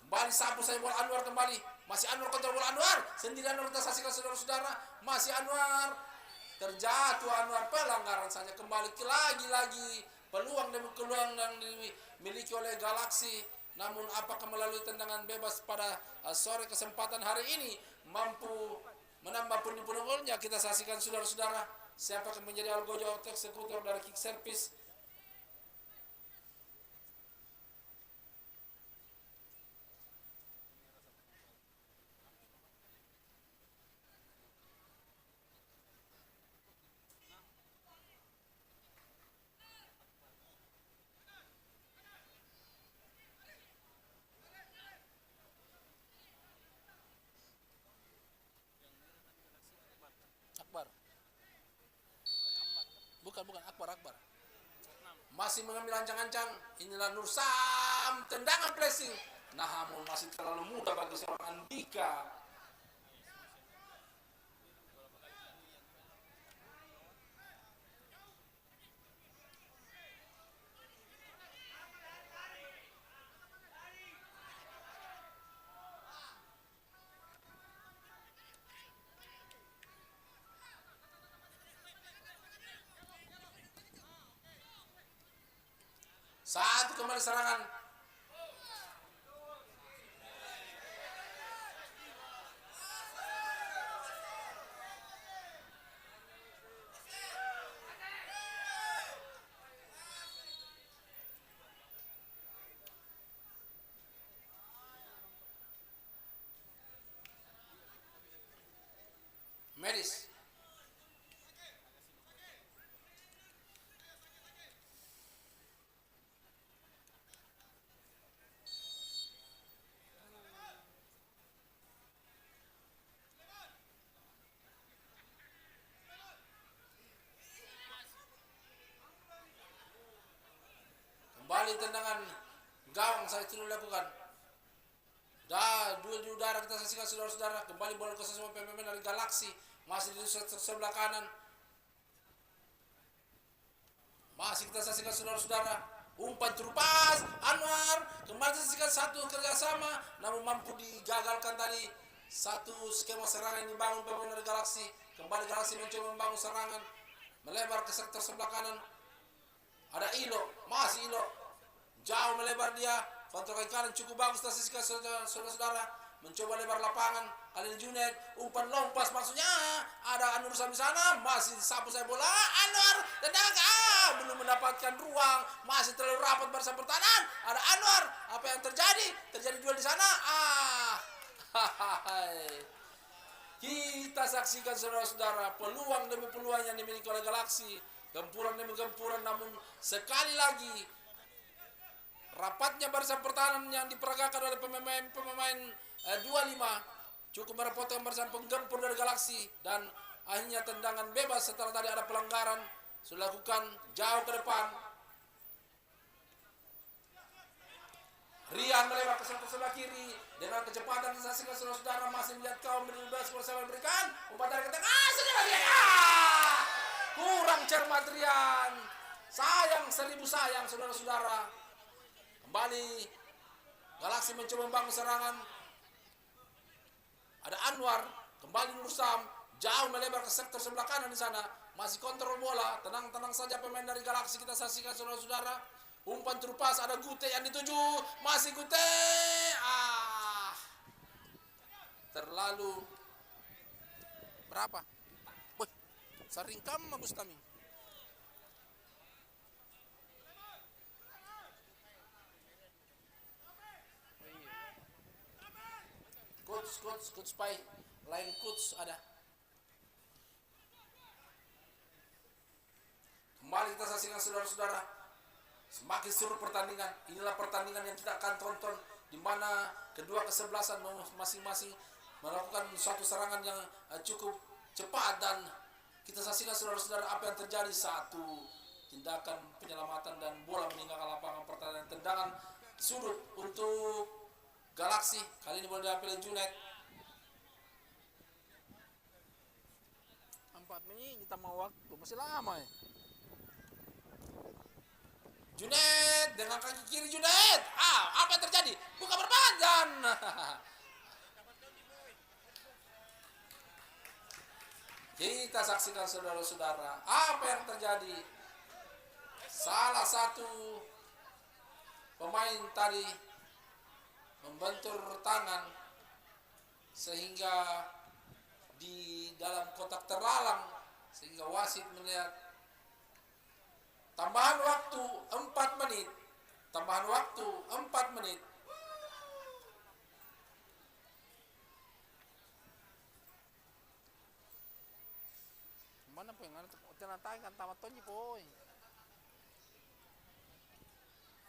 Speaker 4: Kembali sapu saya bola Anwar kembali. Masih Anwar kontrol bola Anwar. Sendirian Anwar kita saksikan saudara-saudara. Masih Anwar. Terjatuh Anwar, pelanggaran saja. Kembali lagi-lagi peluang demi peluang yang dimiliki oleh Galaxy. Namun apakah melalui tendangan bebas pada sore kesempatan hari ini mampu menambah pundi-pundi golnya? Kita saksikan saudara-saudara. Siapa yang menjadi algojo eksekutor dari kick service? Akbar. Bukan Akbar. Masih mengambil ancang-ancang. Inilah Nursam, tendangan pressing. Namun masih terlalu mudah bagi seorang Andika. Satu kembali serangan. Medis. Kembali tendangan gawang saya itu dilakukan. Duel di udara kita saksikan saudara-saudara. Kembali bola ke semua pemain dari Galaxy. Masih di sebelah kanan. Masih kita saksikan saudara-saudara. Umpan terupas Anwar. Kembali kita saksikan satu kerjasama. Namun mampu digagalkan tadi. Satu skema serangan yang dibangun pemain dari Galaxy. Kembali Galaxy mencoba membangun serangan. Melebar ke sektor sebelah kanan. Ada Ilo. Masih Ilo. Jauh melebar dia. Kontrol kaki kanan cukup bagus. Kita saksikan saudara-saudara. mencoba lebar lapangan. Kali ini Junaid umpan lompas, maksudnya ada Anwar Sam di sana, masih sapu saya bola. Anwar tendang, belum mendapatkan ruang, masih terlalu rapat barisan pertahanan. Ada Anwar, apa yang terjadi? Terjadi duel di sana. Kita saksikan saudara-saudara peluang demi peluang yang dimiliki oleh Galaxy, gempuran demi gempuran, namun sekali lagi rapatnya barisan pertahanan yang diperagakan oleh pemain 25 cukup merepotkan barisan penggempur dari Galaxy, dan akhirnya tendangan bebas setelah tadi ada pelanggaran sudah lakukan jauh ke depan. Rian melebar ke sebelah kiri dengan kecepatan disaksikan saudara-saudara, masih melihat kaum bebas bersama berikan umpan dari ke tengah, segera dia kurang cermat Rian, sayang 1000 sayang saudara-saudara. Kembali Galaxy mencoba membangun serangan. Ada Anwar, kembali Nur Sam, jauh melebar ke sektor sebelah kanan di sana, masih kontrol bola, tenang-tenang saja pemain dari Galaxy. Kita saksikan saudara-saudara, umpan terupas, ada Gute yang dituju, masih Gute, terlalu berapa? Wih, saringkam Bustami. Coach Pai, lain coach ada. Kembali kita saksikan saudara-saudara, semakin seru pertandingan. Inilah pertandingan yang kita akan tonton, di mana kedua kesebelasan masing-masing melakukan suatu serangan yang cukup cepat, dan kita saksikan saudara-saudara apa yang terjadi. Satu tindakan penyelamatan dan bola meninggalkan lapangan pertandingan. Tendangan sudut untuk Galaxy, kali ini boleh diambil Junaid. 4 menit kita mau waktu, masih lama ya. Junaid dengan kaki kiri Junaid. Apa yang terjadi? Buka berpanjang. Kita saksikan saudara-saudara apa yang terjadi. Salah satu pemain tadi membentur tangan sehingga di dalam kotak terlalang, sehingga wasit melihat tambahan waktu 4 menit. Tambahan waktu 4 menit. Mana po yung ano? Tinatay kan tama to niyo po.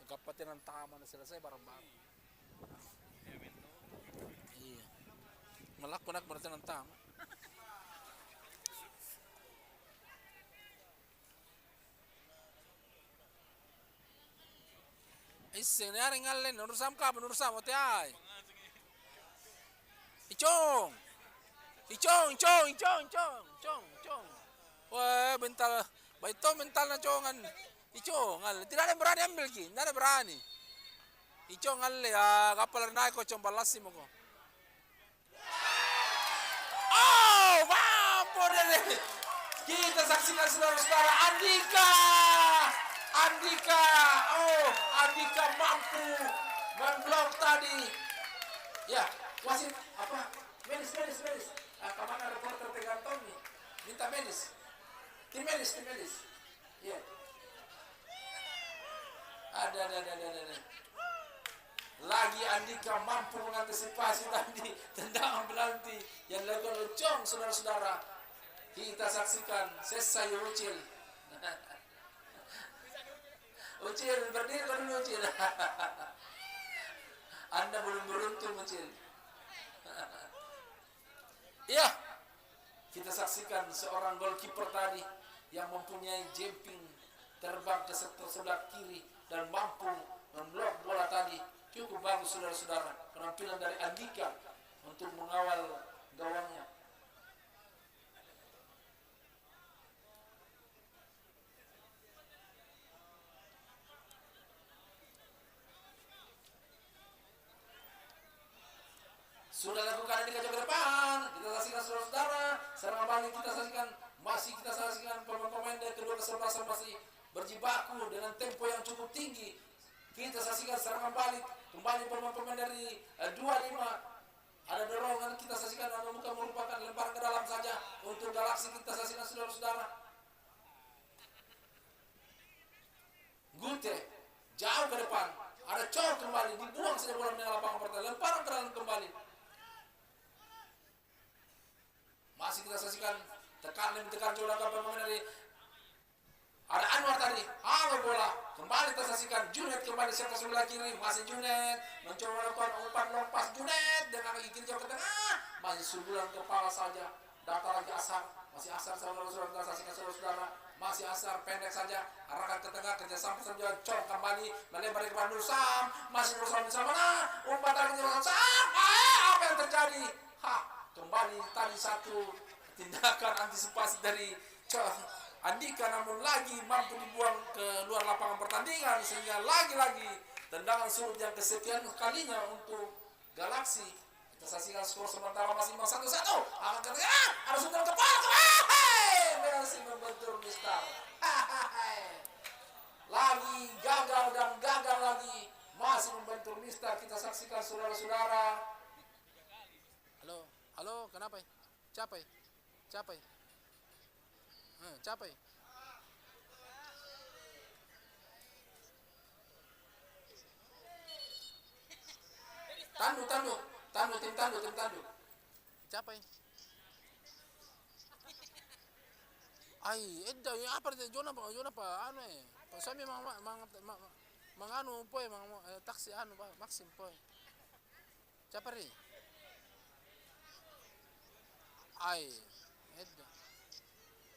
Speaker 4: Nagkapatin ng tama na sila sa barang-barang. Iya. Malak-malak berarti ng tama. Iseng na rin ngalen, nursam ka, nursam, ote ay. Ichong! Ichong! Wah, mental, baito mental na chongan. Ichong, ngal, tidak ada yang berani ambil ki, tidak ada berani. Ichong ngal, kapal naik ko chong balasi mo ko. Oh, mampu deh. Kita saksikan saudara-saudara, Andika, Andika mampu memblok tadi. Ya, wasit apa? Medis. Kemana reporter Tegantong nih? Minta medis. Tim medis. Ya. Ada. Lagi Andika mampu mengantisipasi tadi tendangan penalti yang dilakukan oleh Chong, saudara-saudara. Kita saksikan selesai Ucil. Ucil, berdiri kau dulu Ucil. Anda belum beruntung Ucil. Iya, kita saksikan seorang goalkeeper tadi yang mempunyai jumping terbang ke sektor sebelah kiri dan mampu memblok bola tadi. Cukup bagus saudara-saudara, penampilan dari Andika untuk mengawal gawangnya. Sudah lakukan Andika ke depan. Kita saksikan saudara-saudara, serangan balik kita saksikan pemain-pemain dari kedua kesebelasan masih berjibaku dengan tempo yang cukup tinggi. Kita saksikan serangan balik kembali pemain-pemain dari 25
Speaker 3: Ada dorongan kita saksikan bukan merupakan lemparan ke dalam saja untuk Galaksi. Kita saksikan saudara-saudara. Gute jauh ke depan, ada cowok kembali, dibuang saja bola dengan lapangan pertahanan, lemparan ke dalam kembali. Masih kita saksikan tekan coba pemain dari ada Anwar tadi, bola kembali kita saksikan Junet kembali serta sebelah kiri, masih Junet mencoba melakukan umpan lompas Junet dengan kaki kiri jauh ke tengah, masih sundulan kepala saja, datang lagi Asar, masih Asar saudara-saudara kita saksikan saudara-saudara, masih Asar pendek saja, arahkan ke tengah kerja sampai saja cong kembali melebar ke depan Nur Sam, masih Nur Sam di sana, umpan dari Nur Sam, apa yang terjadi? Kembali tadi satu tindakan antisipasi dari Andika, namun lagi mampu dibuang ke luar lapangan pertandingan sehingga lagi-lagi tendangan surut yang kesekian kalinya untuk Galaksi. Kita saksikan skor sementara masih 1-1. Akan kata ada sundulan kepala. Berhasil membentur Mister. Lagi gagal dan gagal lagi. Masih membentur Mister. Kita saksikan saudara-saudara.
Speaker 4: Halo, kenapa? Capai. Capai.
Speaker 3: Tim tandu.
Speaker 4: Capai. Ai, edda ya apa jona pa anu Pasami manganu poe taksi anu Maxim poe. Capari. Ai, edda.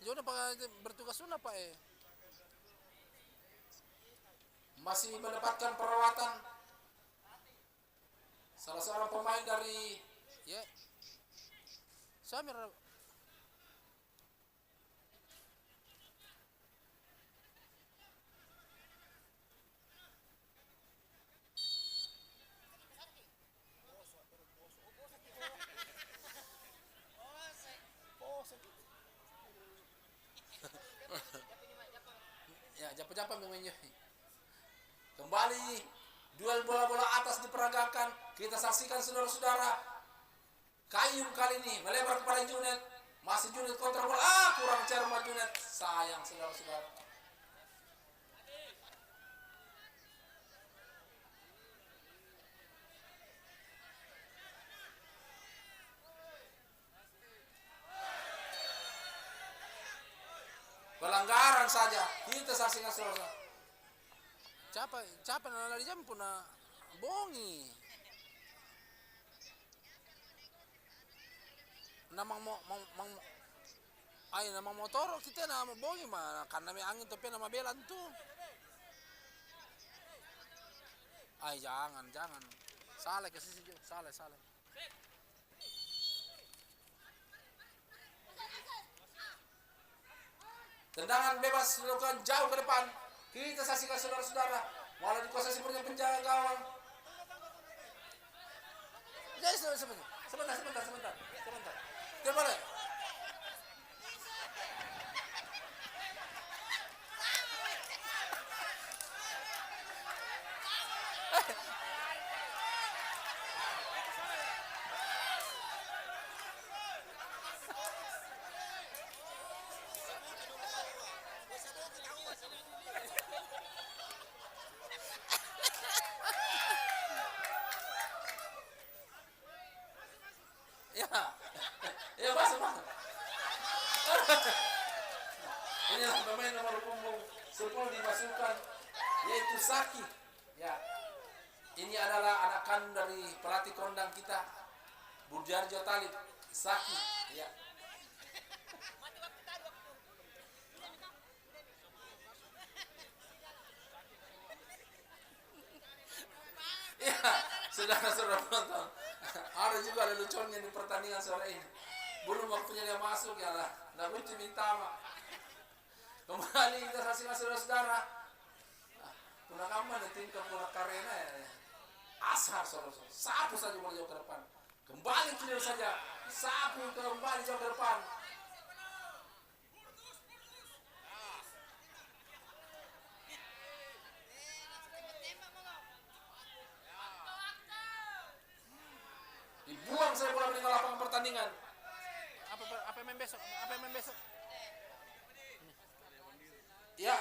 Speaker 4: Jona pa bertugas una pa
Speaker 3: masih mendapatkan perawatan salah seorang pemain dari
Speaker 4: Samir.
Speaker 3: Ya, japa-japa memangnya. Kembali duel bola-bola atas diperagakan. Kita saksikan saudara-saudara. Kayum kali ini melebar kepada Junet. Masih Junet kontra bola. Kurang cermat Junet. Sayang saudara-saudara. Pelanggaran saja. Kita saksikan saudara-saudara.
Speaker 4: Capek na lari jam puna bongi. Namang namang motor kita na bongi mah karena may angin tapi na mabelan tu. Ay jangan. Salah kasi si Jo, salah.
Speaker 3: Tendangan bebas dilakukan jauh ke depan. Kita saksikan saudara-saudara. Malah dikuasai seperti penjaga gawang. Sebentar. Tidak boleh. Ya masuk. Inilah pemain nomor punggung 10 dimasukkan, yaitu Saki. Ya, ini adalah anak kandung dari pelatih kondang kita, Burjarjo Talib, Saki. Ya. Ya, saudara-saudara penonton, ada juga ada lucunya di pertandingan sore ini. Belum waktunya dia masuk ya lah, nggak lucu minta mak. Kembali kita saksikan saudara-saudara. Punak aman di tim punak karena ya. Asar saudara-saudara, sapu saja bola jauh ke depan. Kembali clear saja, sapu kembali jauh ke depan. Dibuang bola meninggal lapangan pertandingan.
Speaker 4: Apa yang main besok? Apa yang main besok?
Speaker 3: Ya,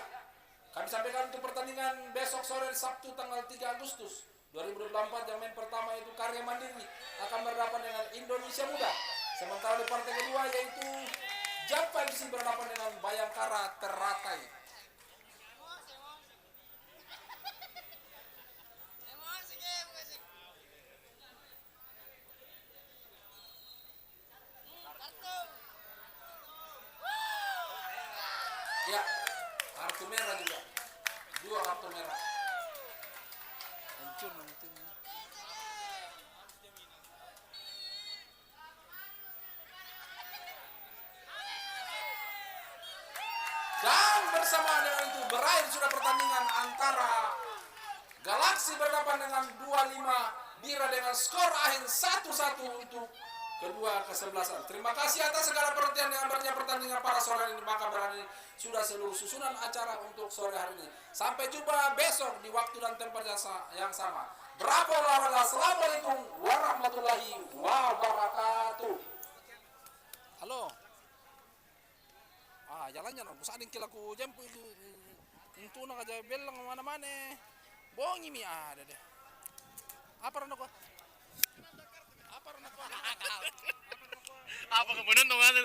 Speaker 3: kami sampaikan untuk pertandingan besok sore Sabtu tanggal 3 Agustus 2024 yang main pertama itu Karya Mandiri akan berhadapan dengan Indonesia Muda. Sementara di partai kedua yaitu Java FC berhadapan dengan Bayangkara Teratai. Ya, kartu merah juga. 2 kartu merah.
Speaker 4: Hancur nanti.
Speaker 3: Dan bersama dengan itu berakhir sudah pertandingan antara Galaxy berhadapan dengan 25 Bira dengan skor akhir 1-1 untuk kedua kesebelasan. Terima kasih atas segala perhatian yang bernya pertandingan pada sore ini. Maka berani sudah seluruh susunan acara untuk sore hari ini. Sampai jumpa besok di waktu dan tempat yang sama. Berapa olahraga. Assalamualaikum warahmatullahi wabarakatuh.
Speaker 4: Halo. Jalannya no. Kusadin kila ku jempu itu. Untuk nak aja belang mana-mana. Bohong ini ada deh. Apa rana ko? Apa rana ko?
Speaker 5: Apa kemudian teman?